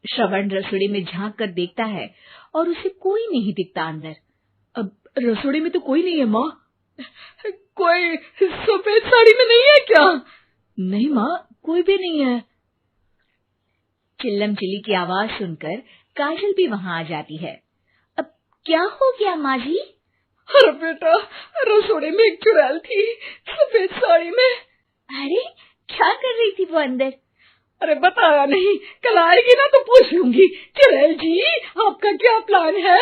श्रवण रसोई में झांक कर देखता है और उसे कोई नहीं दिखता अंदर। अब रसोई में तो कोई नहीं है माँ। कोई सफेद साड़ी में नहीं है क्या? नहीं माँ, कोई भी नहीं है। चिल्लम चिल्ली की आवाज सुनकर काजल भी वहां आ जाती है। अब क्या हो गया माँ जी? अरे बेटा, रसोई में एक चुड़ैल थी सफेद साड़ी में। अरे क्या कर रही थी वो अंदर? अरे बताया नहीं, कल आएगी ना तो पूछ लूंगी। चुड़ैल जी, आपका क्या प्लान है?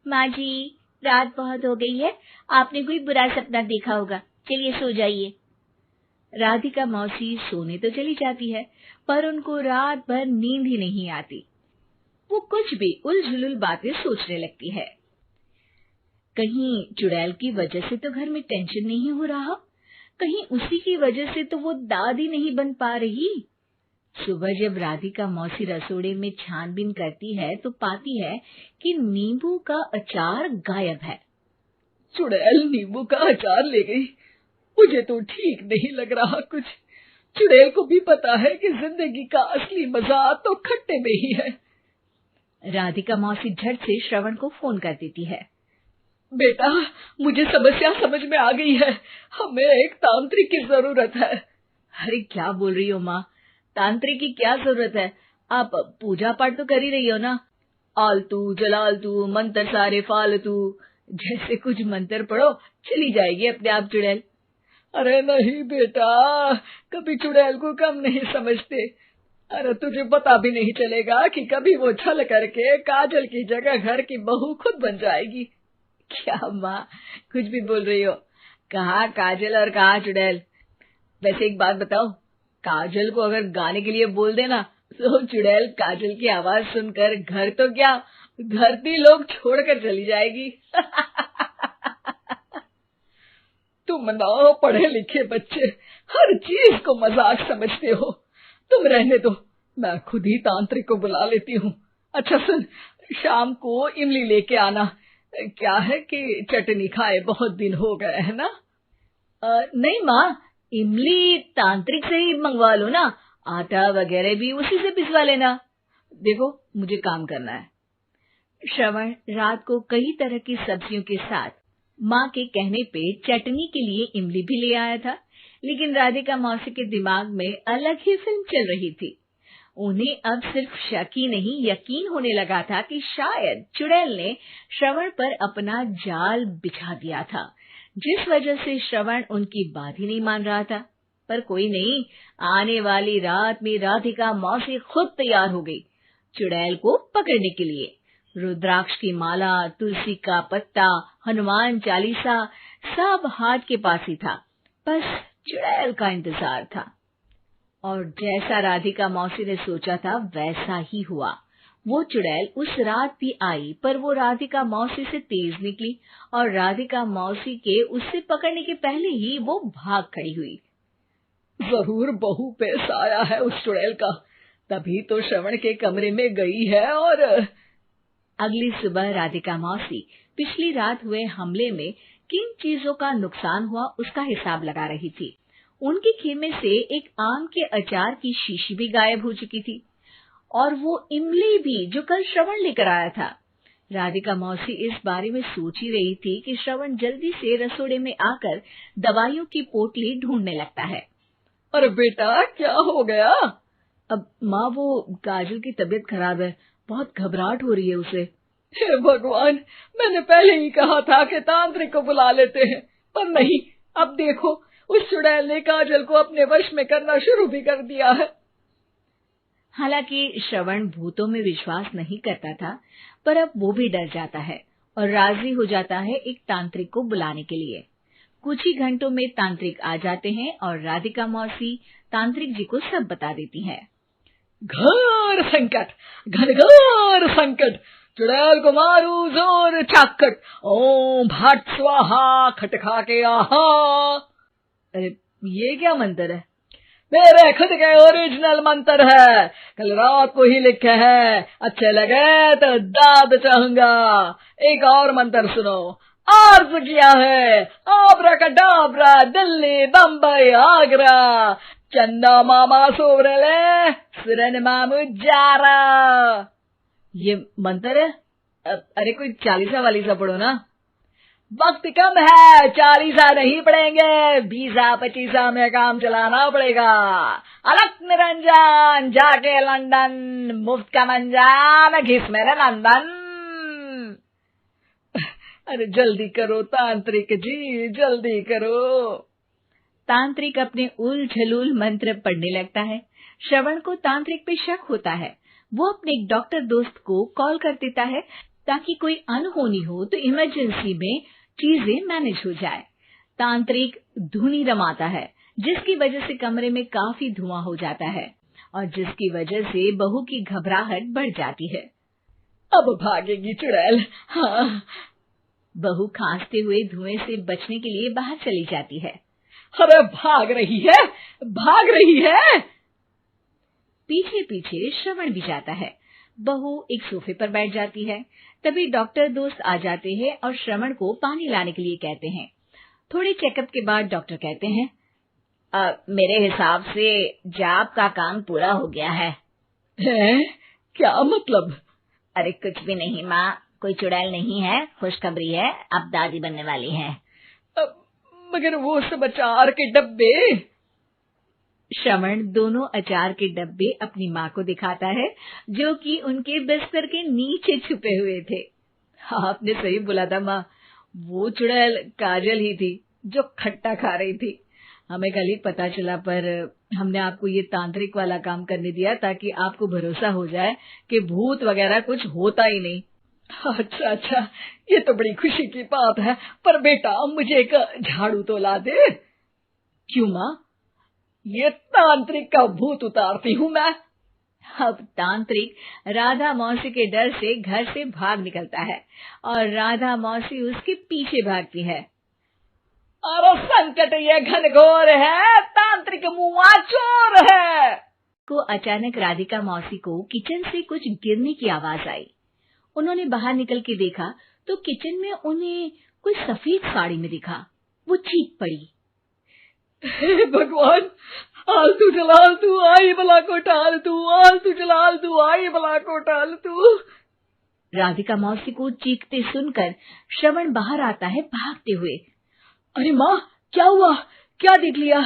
माँ जी, रात बहुत हो गई है, आपने कोई बुरा सपना देखा होगा, चलिए सो जाइए। राधिका मौसी सोने तो चली जाती है, पर उनको रात भर नींद ही नहीं आती। वो कुछ भी उलझुल बातें सोचने लगती है। कहीं चुड़ैल की वजह से तो घर में टेंशन नहीं हो रहा, कहीं उसी की वजह से तो वो दादी नहीं बन पा रही। सुबह जब राधिका मौसी रसोड़े में छानबीन करती है तो पाती है कि नींबू का अचार गायब है। चुड़ैल नींबू का अचार ले गई, मुझे तो ठीक नहीं लग रहा कुछ। चुड़ैल को भी पता है कि जिंदगी का असली मजा तो खट्टे में ही है। राधिका मौसी झट से श्रवण को फोन कर देती है। बेटा, मुझे समस्या समझ में आ गई है, हमें एक तांत्रिक की जरूरत है। अरे क्या बोल रही हो माँ, तांत्रिक की क्या जरूरत है? आप पूजा पाठ तो कर ही रही हो ना। आलतू जलालतू मंत्र सारे फालतू जैसे कुछ मंत्र पढ़ो, चली जाएगी अपने आप चुड़ैल। अरे नहीं बेटा, कभी चुड़ैल को कम नहीं समझते। अरे तुझे पता भी नहीं चलेगा कि कभी वो छल करके काजल की जगह घर की बहू खुद बन जाएगी। क्या माँ, कुछ भी बोल रही हो? कहाँ काजल और कहाँ चुड़ैल। वैसे एक बात बताओ, काजल को अगर गाने के लिए बोल देना तो चुड़ैल काजल की आवाज सुनकर घर तो क्या, धरती लोग छोड़कर चली जाएगी। तुम ना पढ़े लिखे बच्चे हर चीज को मजाक समझते हो। तुम रहने दो, मैं खुद ही तांत्रिक को बुला लेती हूँ। अच्छा सुन, शाम को इमली लेके आना। क्या है कि चटनी खाए बहुत दिन हो गए है ना। नहीं माँ, इमली तांत्रिक से ही मंगवा लो ना, आटा वगैरह भी उसी से पिसवा लेना। देखो मुझे काम करना है। श्रवण रात को कई तरह की सब्जियों के साथ माँ के कहने पे चटनी के लिए इमली भी ले आया था, लेकिन राधिका मौसी के दिमाग में अलग ही फिल्म चल रही थी। उन्हें अब सिर्फ शक ही नहीं यकीन होने लगा था कि शायद चुड़ैल ने श्रवण पर अपना जाल बिछा दिया था, जिस वजह से श्रवण उनकी बात ही नहीं मान रहा था। पर कोई नहीं, आने वाली रात में राधिका मौसी खुद तैयार हो गई चुड़ैल को पकड़ने के लिए। रुद्राक्ष की माला, तुलसी का पत्ता, हनुमान चालीसा सब हाथ के पास ही था, बस चुड़ैल का इंतजार था। और जैसा राधिका मौसी ने सोचा था वैसा ही हुआ। वो चुड़ैल उस रात भी आई, पर वो राधिका मौसी से तेज निकली और राधिका मौसी के उससे पकड़ने के पहले ही वो भाग खड़ी हुई। जरूर बहू पे साया है उस चुड़ैल का, तभी तो श्रवण के कमरे में गई है। और अगली सुबह राधिका मौसी पिछली रात हुए हमले में किन चीजों का नुकसान हुआ उसका हिसाब लगा रही थी। उनके खेमे से एक आम के अचार की शीशी भी गायब हो चुकी थी, और वो इमली भी जो कल श्रवण लेकर आया था। राधिका मौसी इस बारे में सोच ही रही थी कि श्रवण जल्दी से रसोड़े में आकर दवाइयों की पोटली ढूंढने लगता है। अरे बेटा, क्या हो गया? अब माँ, वो काजल की तबीयत खराब है, बहुत घबराहट हो रही है उसे। हे भगवान, मैंने पहले ही कहा था कि तांत्रिक को बुला लेते हैं, पर नहीं, अब देखो उस चुड़ैल ने काजल को अपने वश में करना शुरू भी कर दिया है। हालांकि श्रवण भूतों में विश्वास नहीं करता था, पर अब वो भी डर जाता है और राजी हो जाता है एक तांत्रिक को बुलाने के लिए। कुछ ही घंटों में तांत्रिक आ जाते हैं और राधिका मौसी तांत्रिक जी को सब बता देती है। घोर संकट, घनघोर संकट, चुड़ैल को मारू जोर चाकट, ओम भट स्वाहा खटखा के आहा। अरे ये क्या मंत्र है? मेरे खुद के ओरिजिनल मंत्र है, कल रात को ही लिखे हैं, अच्छे लगे तो दाद चाहूंगा। एक और मंत्र सुनो, अर्ज किया है आबरा कडाबरा, दिल्ली बम्बई आगरा, चंदा मामा सोरले सुरन मामू जारा। ये मंत्र है? अरे कोई 40 वालीसा पढ़ो ना। वक्त कम है, 40 नहीं पढ़ेंगे, 20-25 में काम चलाना पड़ेगा। अलग निरंजन जाके लंदन, मुफ्त का मंजान घिस मेरे नंदन। अरे जल्दी करो तांत्रिक जी, जल्दी करो। तांत्रिक अपने उल झलूल मंत्र पढ़ने लगता है। श्रवण को तांत्रिक पे शक होता है। वो अपने एक डॉक्टर दोस्त को कॉल कर देता है ताकि कोई अनहोनी हो तो इमरजेंसी में चीजें मैनेज हो जाए। तांत्रिक धुनी रमाता है, जिसकी वजह से कमरे में काफी धुआं हो जाता है और जिसकी वजह से बहू की घबराहट बढ़ जाती है। अब भागेगी चुड़ैल। हाँ। बहू खांसते हुए धुएं से बचने के लिए बाहर चली जाती है। अरे भाग रही है, भाग रही है। पीछे पीछे श्रवण भी जाता है। बहू एक सोफे पर बैठ जाती है। तभी डॉक्टर दोस्त आ जाते हैं और श्रवण को पानी लाने के लिए कहते हैं। थोड़े चेकअप के बाद डॉक्टर कहते हैं, मेरे हिसाब से जाप का काम पूरा हो गया है। क्या मतलब? अरे कुछ भी नहीं माँ, कोई चुड़ैल नहीं है, खुशखबरी है, अब दादी बनने वाली है। मगर वो सब अचार के डब्बे। श्रवण दोनों अचार के डब्बे अपनी माँ को दिखाता है, जो कि उनके बिस्तर के नीचे छुपे हुए थे। आपने सही बोला था माँ, वो चुड़ैल काजल ही थी जो खट्टा खा रही थी। हमें कल ही पता चला, पर हमने आपको ये तांत्रिक वाला काम करने दिया ताकि आपको भरोसा हो जाए कि भूत वगैरह कुछ होता ही नहीं। अच्छा, ये तो बड़ी खुशी की बात है। पर बेटा मुझे एक झाड़ू तो ला दे। क्यों माँ? ये तांत्रिक का भूत उतारती हूँ मैं। अब तांत्रिक राधा मौसी के डर से घर से भाग निकलता है और राधा मौसी उसके पीछे भागती है। अरे संकट ये घनघोर है, तांत्रिक मुआ चोर है। को अचानक राधिका मौसी को किचन से कुछ गिरने की आवाज आई। उन्होंने बाहर निकल के देखा तो किचन में उन्हें कोई सफेद साड़ी में दिखा। वो चीख पड़ी, हे भगवान, आलतू जलाल तू आई भला को टाल तू, आलतू जलाल तू आई भला को टाल तू। राधिका मौसी को चीखते सुनकर श्रवण बाहर आता है भागते हुए। अरे माँ, क्या हुआ? क्या देख लिया?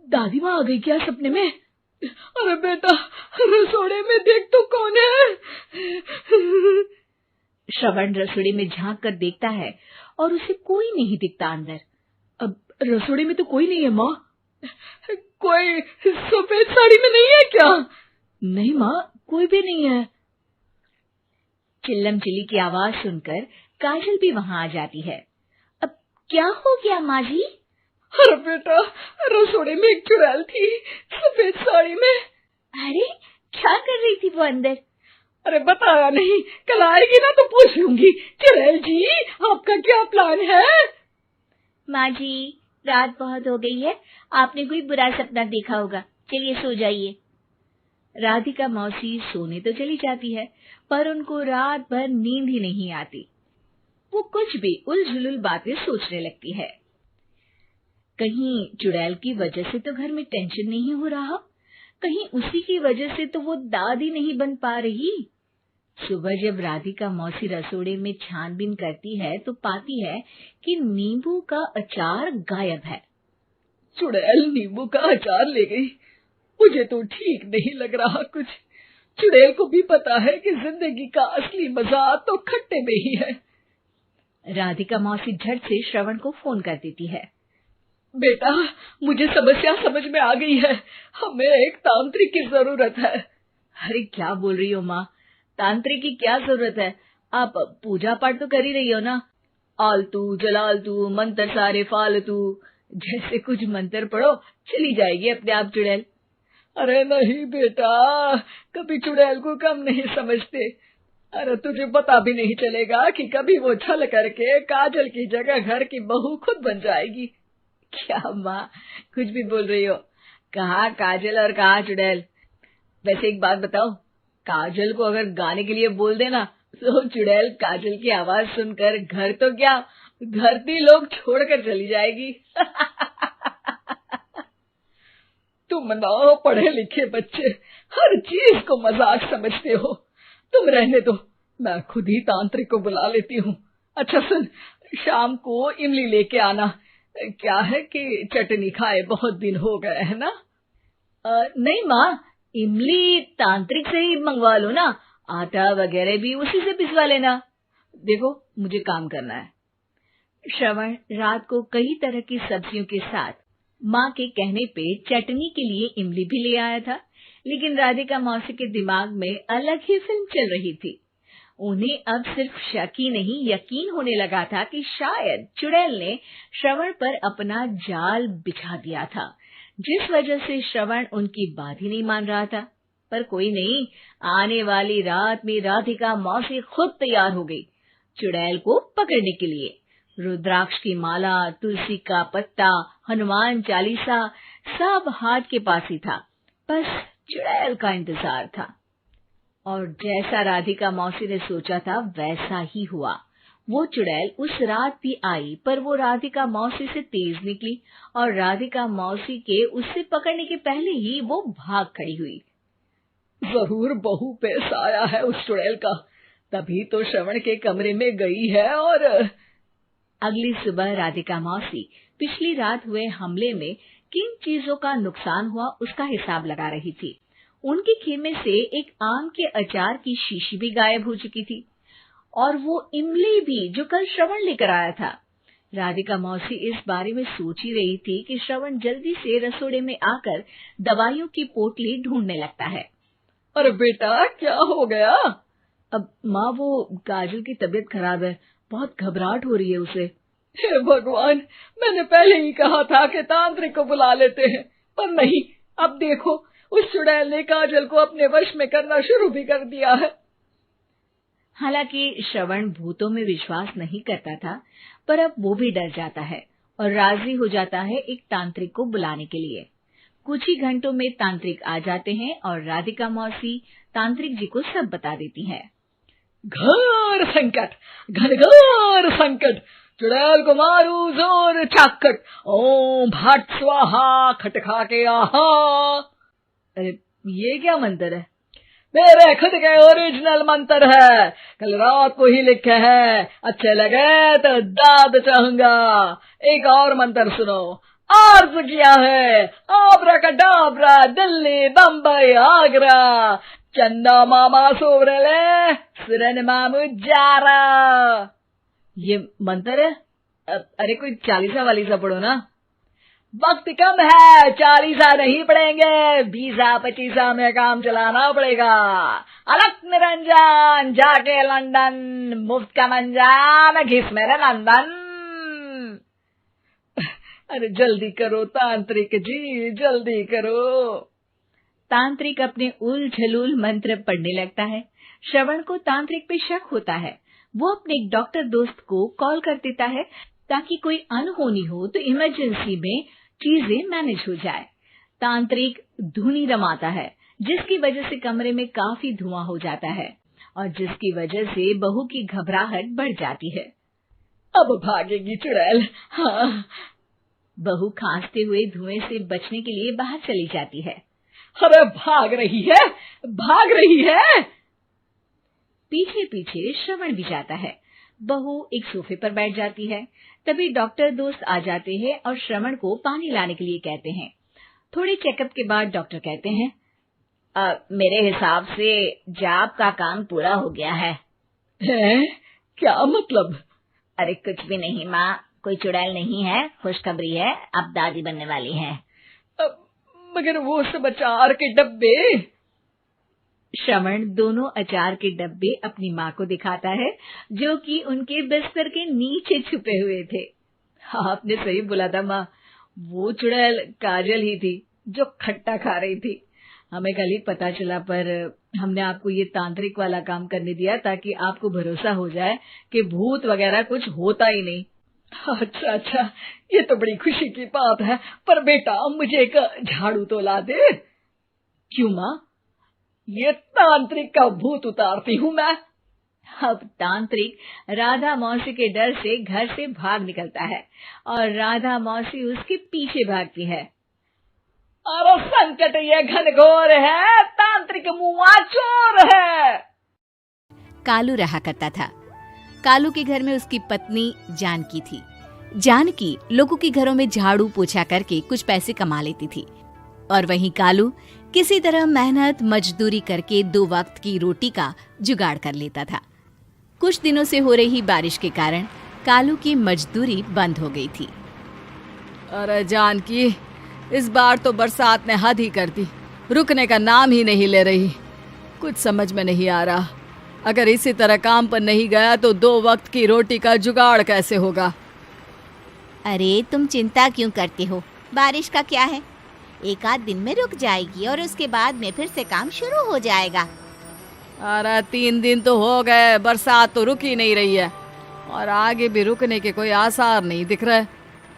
दादी माँ आ गई क्या सपने में? अरे बेटा, रसोड़े में देख तो कौन है? श्रवण रसोड़े में झांक कर देखता है और उसे कोई नहीं दिखता अंदर। अब रसोड़े में तो कोई नहीं है माँ। कोई सफेद साड़ी में नहीं है क्या? नहीं माँ, कोई भी नहीं है। चिल्लम चिल्ली की आवाज सुनकर काजल भी वहाँ आ जाती है। अब क्या हो गया माँ जी? अरे बेटा, रसोड़े में एक चुड़ैल थी सफेद साड़ी में। अरे क्या कर रही थी वो अंदर? अरे बताया नहीं, कल आएगी ना तो पूछ लूंगी। चुड़ैल जी, आपका क्या प्लान है? माँ जी, रात बहुत हो गई है, आपने कोई बुरा सपना देखा होगा, चलिए सो जाइए। राधिका मौसी सोने तो चली जाती है, पर उनको रात भर नींद ही नहीं आती। वो कुछ भी उलझुल बातें सोचने लगती है। कहीं चुड़ैल की वजह से तो घर में टेंशन नहीं हो रहा, कहीं उसी की वजह से तो वो दादी नहीं बन पा रही। सुबह जब राधिका मौसी रसोड़े में छानबीन करती है तो पाती है कि नींबू का अचार गायब है। चुड़ैल नींबू का अचार ले गई। मुझे तो ठीक नहीं लग रहा कुछ। चुड़ैल को भी पता है कि जिंदगी का असली मजा तो खट्टे में ही है। राधिका मौसी झट से श्रवण को फोन कर देती है। बेटा, मुझे समस्या समझ में आ गई है, हमें एक तांत्रिक की जरूरत है। अरे क्या बोल रही हो माँ, तांत्रिक की क्या जरूरत है? आप पूजा पाठ तो कर ही रही हो ना। आलतू जलालतू मंत्र सारे फालतू जैसे कुछ मंत्र पढ़ो, चली जाएगी अपने आप चुड़ैल। अरे नहीं बेटा, कभी चुड़ैल को कम नहीं समझते। अरे तुझे पता भी नहीं चलेगा कि कभी वो छल करके काजल की जगह घर की बहू खुद बन जाएगी। क्या माँ, कुछ भी बोल रही हो? कहाँ काजल और कहाँ चुड़ैल। वैसे एक बात बताओ, काजल को अगर गाने के लिए बोल देना तो चुड़ैल काजल की आवाज सुनकर घर तो क्या, धरती लोग छोड़कर चली जाएगी। तुम ना पढ़े लिखे बच्चे हर चीज को मजाक समझते हो। तुम रहने दो, मैं खुद ही तांत्रिक को बुला लेती हूँ। अच्छा सुन, शाम को इमली लेके आना। क्या है कि चटनी खाए बहुत दिन हो गए है ना। नहीं माँ, इमली तांत्रिक से ही मंगवा लो ना, आटा वगैरह भी उसी से पिसवा लेना। देखो मुझे काम करना है। श्रवण रात को कई तरह की सब्जियों के साथ माँ के कहने पे चटनी के लिए इमली भी ले आया था, लेकिन राधिका मौसी के दिमाग में अलग ही फिल्म चल रही थी। उन्हें अब सिर्फ शक ही नहीं यकीन होने लगा था कि शायद चुड़ैल ने श्रवण पर अपना जाल बिछा दिया था, जिस वजह से श्रवण उनकी बात ही नहीं मान रहा था। पर कोई नहीं, आने वाली रात में राधिका मौसी खुद तैयार हो गई चुड़ैल को पकड़ने के लिए। रुद्राक्ष की माला, तुलसी का पत्ता, हनुमान चालीसा सब हाथ के पास ही था, बस चुड़ैल का इंतजार था। और जैसा राधिका मौसी ने सोचा था वैसा ही हुआ। वो चुड़ैल उस रात भी आई, पर वो राधिका मौसी से तेज निकली और राधिका मौसी के उससे पकड़ने के पहले ही वो भाग खड़ी हुई। जरूर बहू पे साया है उस चुड़ैल का, तभी तो श्रवण के कमरे में गई है। और अगली सुबह राधिका मौसी पिछली रात हुए हमले में किन चीजों का नुकसान हुआ उसका हिसाब लगा रही थी। उनके खेमे से एक आम के अचार की शीशी भी गायब हो चुकी थी, और वो इमली भी जो कल श्रवण लेकर आया था। राधिका मौसी इस बारे में सोच ही रही थी कि श्रवण जल्दी से रसोड़े में आकर दवाइयों की पोटली ढूंढने लगता है। अरे बेटा क्या हो गया? अब माँ, वो काजल की तबीयत खराब है, बहुत घबराहट हो रही है उसे। हे भगवान, मैंने पहले ही कहा था कि तांत्रिक को बुला लेते हैं, पर नहीं, अब देखो उस चुड़ैल ने काजल को अपने वश में करना शुरू भी कर दिया है। हालांकि श्रवण भूतों में विश्वास नहीं करता था, पर अब वो भी डर जाता है और राजी हो जाता है एक तांत्रिक को बुलाने के लिए। कुछ ही घंटों में तांत्रिक आ जाते हैं और राधिका मौसी तांत्रिक जी को सब बता देती है। घोर संकट, घनघोर संकट, चुड़ैल को मारू जोर चाकट, ओम भट स्वाहा खटखा के आहा। अरे ये क्या मंत्र है? मेरे खुद के ओरिजिनल मंत्र है, कल रात को ही लिखे हैं, अच्छे लगे तो दाद चाहूंगा। एक और मंत्र सुनो, अर्ज किया है आब्राकडाब्रा, दिल्ली बम्बई आगरा, चंदा मामा सोवरले सुरन मामू जारा। ये मंत्र है? अरे कोई चालीसा वालीसा पढ़ो ना। वक्त कम है, 40 नहीं पड़ेंगे, 20-25 में काम चलाना पड़ेगा। अलग निरंजन जाके लंदन, मुफ्त का मंजान घिस मेरे नंदन। अरे जल्दी करो तांत्रिक जी, जल्दी करो। तांत्रिक अपने उल झलूल मंत्र पढ़ने लगता है। श्रवण को तांत्रिक पे शक होता है। वो अपने एक डॉक्टर दोस्त को कॉल कर देता है ताकि कोई अनहोनी हो तो इमरजेंसी में चीजें मैनेज हो जाए। तांत्रिक धुनी रमाता है, जिसकी वजह से कमरे में काफी धुआं हो जाता है और जिसकी वजह से बहू की घबराहट बढ़ जाती है। अब भागेगी चुड़ैल। हाँ। बहू खांसते हुए धुएं से बचने के लिए बाहर चली जाती है। अरे भाग रही है, भाग रही है। पीछे पीछे श्रवण भी जाता है। बहू एक सोफे पर बैठ जाती है। तभी डॉक्टर दोस्त आ जाते हैं और श्रवण को पानी लाने के लिए कहते हैं। थोड़े चेकअप के बाद डॉक्टर कहते हैं, मेरे हिसाब से जाप का काम पूरा हो गया है। क्या मतलब? अरे कुछ भी नहीं माँ, कोई चुड़ैल नहीं है, खुशखबरी है, अब दादी बनने वाली है। मगर वो सब अचार के डब्बे। श्रवण दोनों अचार के डब्बे अपनी माँ को दिखाता है, जो कि उनके बिस्तर के नीचे छुपे हुए थे। आपने सही बोला था माँ, वो चुड़ैल काजल ही थी जो खट्टा खा रही थी। हमें कल ही पता चला, पर हमने आपको ये तांत्रिक वाला काम करने दिया ताकि आपको भरोसा हो जाए कि भूत वगैरह कुछ होता ही नहीं। अच्छा अच्छा, ये तो बड़ी खुशी की बात है, पर बेटा मुझे एक झाड़ू तो ला दे। क्यों माँ? ये तांत्रिक का भूत उतारती हूँ मैं। अब तांत्रिक राधा मौसी के डर से घर से भाग निकलता है और राधा मौसी उसके पीछे भागती है। अरे संकट ये घनघोर है, तांत्रिक मुआ चोर है। कालू रहा करता था। कालू के घर में उसकी पत्नी जानकी थी। जानकी लोगों के घरों में झाड़ू पोछा करके कुछ पैसे कमा लेती थी और वहीं कालू किसी तरह मेहनत मजदूरी करके 2 वक्त की रोटी का जुगाड़ कर लेता था। कुछ दिनों से हो रही बारिश के कारण कालू की मजदूरी बंद हो गई थी। अरे जानकी, इस बार तो बरसात ने हद ही कर दी, रुकने का नाम ही नहीं ले रही। कुछ समझ में नहीं आ रहा, अगर इसी तरह काम पर नहीं गया तो 2 वक्त की रोटी का जुगाड़ कैसे होगा। अरे तुम चिंता क्यों करते हो, बारिश का क्या है, 1 आध दिन में रुक जाएगी और उसके बाद में फिर से काम शुरू हो जाएगा। अरे 3 दिन तो हो गए, बरसात तो रुक ही नहीं रही है और आगे भी रुकने के कोई आसार नहीं दिख रहे।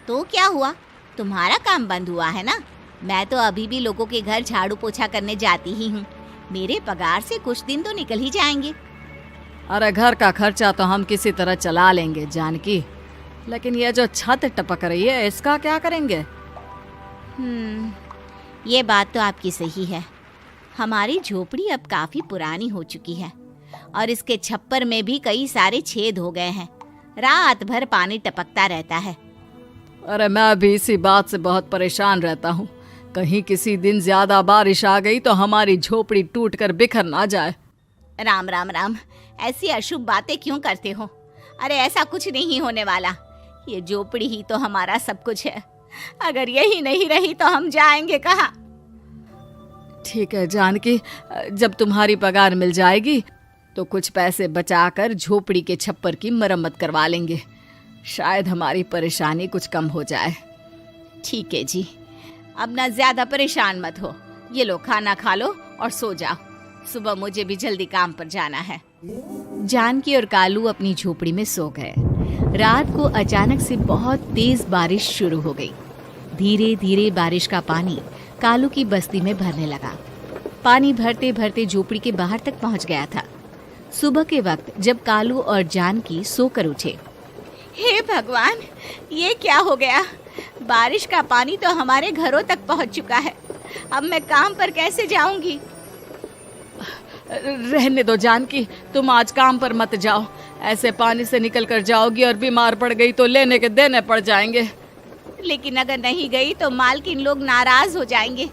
तो क्या हुआ, तुम्हारा काम बंद हुआ है ना? मैं तो अभी भी लोगों के घर झाड़ू पोछा करने जाती ही हूँ। मेरे पगार से कुछ दिन तो निकल ही जाएंगे। अरे घर का खर्चा तो हम किसी तरह चला लेंगे जानकी, लेकिन ये जो छत टपक रही है इसका क्या करेंगे? ये बात तो आपकी सही है। हमारी झोपड़ी अब काफी पुरानी हो चुकी है और इसके छप्पर में भी कई सारे छेद हो गए हैं। रात भर पानी टपकता रहता है। अरे मैं भी इसी बात से बहुत परेशान रहता हूँ। कहीं किसी दिन ज्यादा बारिश आ गई तो हमारी झोपड़ी टूटकर बिखर ना जाए। राम राम राम, ऐसी अशुभ बातें क्यों करते हो? अरे ऐसा कुछ नहीं होने वाला। ये झोपड़ी ही तो हमारा सब कुछ है। अगर यही नहीं रही तो हम जाएंगे कहाँ? ठीक है जानकी, जब तुम्हारी पगार मिल जाएगी तो कुछ पैसे बचाकर झोपड़ी के छप्पर की मरम्मत करवा लेंगे। शायद हमारी परेशानी कुछ कम हो जाए। ठीक है जी, अब ना ज्यादा परेशान मत हो। ये लो खाना खा लो और सो जाओ, सुबह मुझे भी जल्दी काम पर जाना है। जानकी और कालू अपनी झोपड़ी में सो गए। रात को अचानक से बहुत तेज बारिश शुरू हो गई। धीरे धीरे बारिश का पानी कालू की बस्ती में भरने लगा। पानी भरते भरते झोपड़ी के बाहर तक पहुंच गया था। सुबह के वक्त जब कालू और जानकी सोकर उठे, हे भगवान, ये क्या हो गया? बारिश का पानी तो हमारे घरों तक पहुंच चुका है। अब मैं काम पर कैसे जाऊंगी? रहने दो जानकी, तुम आज काम पर मत जाओ। ऐसे पानी से निकल कर जाओगी और बीमार पड़ गई तो लेने के देने पड़ जाएंगे। लेकिन अगर नहीं गई तो मालकिन लोग नाराज हो जाएंगे।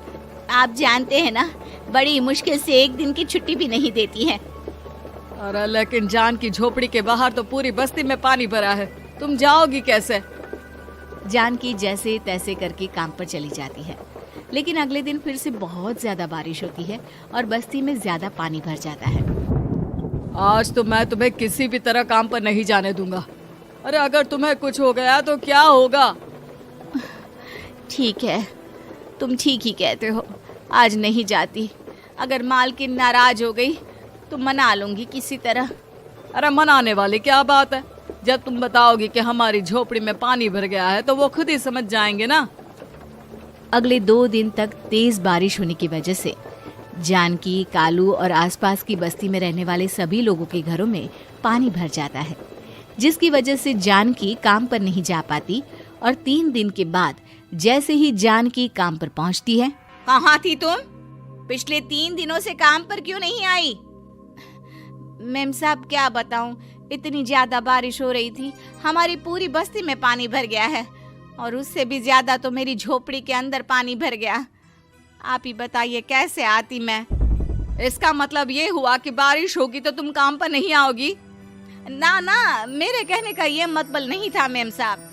आप जानते हैं ना, बड़ी मुश्किल से 1 दिन की छुट्टी भी नहीं देती है। अरे लेकिन जानकी, झोपड़ी के बाहर तो पूरी बस्ती में पानी भरा है, तुम जाओगी कैसे? जानकी जैसे तैसे करके काम पर चली जाती है, लेकिन अगले दिन फिर से बहुत ज्यादा बारिश होती है और बस्ती में ज्यादा पानी भर जाता है। आज तो मैं तुम्हें किसी भी तरह काम पर नहीं जाने दूंगा। अरे अगर तुम्हें कुछ हो गया तो क्या होगा? ठीक है, तुम ठीक ही कहते हो, आज नहीं जाती। अगर मालकिन नाराज हो गई तो मना लूंगी किसी तरह। अरे मनाने वाली क्या बात है, जब तुम बताओगी कि हमारी झोपड़ी में पानी भर गया है तो वो खुद ही समझ जाएंगे ना। अगले 2 दिन तक तेज बारिश होने की वजह से जानकी, कालू और आसपास की बस्ती में रहने वाले सभी लोगों के घरों में पानी भर जाता है, जिसकी वजह से जानकी काम पर नहीं जा पाती। और 3 दिन के बाद जैसे ही जानकी काम पर पहुंचती है, कहाँ थी तुम? पिछले 3 दिनों से काम पर क्यों नहीं आई? मेम साहब क्या बताऊं, इतनी ज्यादा बारिश हो रही थी, हमारी पूरी बस्ती में पानी भर गया है और उससे भी ज्यादा तो मेरी झोपड़ी के अंदर पानी भर गया। आप ही बताइए कैसे आती मैं? इसका मतलब ये हुआ कि बारिश होगी तो तुम काम पर नहीं आओगी? ना ना, मेरे कहने का ये मतलब नहीं था मेम साहब।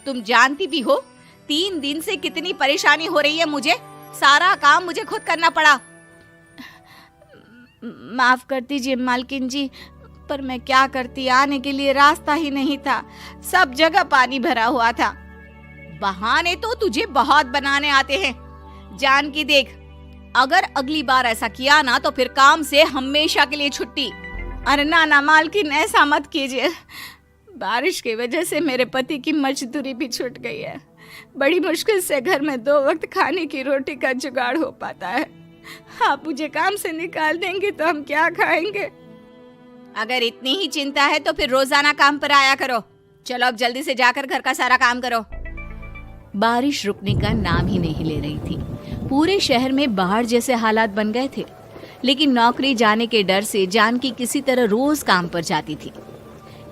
तुम जानती भी हो 3 दिन से कितनी परेशानी हो रही है मुझे। सारा काम मुझे खुद करना पड़ा। माफ कर दीजिए मालकिन जी, पर मैं क्या करती, आने के लिए रास्ता ही नहीं था, सब जगह पानी भरा हुआ था। बहाने तो तुझे बहुत बनाने आते हैं। जानकी देख, अगर अगली बार ऐसा किया ना तो फिर काम से हमेशा के लिए छुट्टी। अरे ना ना मालकिन, ऐसा मत कीजिए। बारिश की वजह से मेरे पति की मजदूरी भी छूट गई है। बड़ी मुश्किल से घर में 2 वक्त खाने की रोटी का जुगाड़ हो पाता है। आप मुझे काम से निकाल देंगे तो हम क्या खाएंगे? अगर इतनी ही चिंता है तो फिर रोजाना काम पर आया करो। चलो अब जल्दी से जाकर घर का सारा काम करो। बारिश रुकने का नाम ही नहीं ले रही थी। पूरे शहर में बाढ़ जैसे हालात बन गए थे, लेकिन नौकरी जाने के डर से जानकी किसी तरह रोज काम पर जाती थी।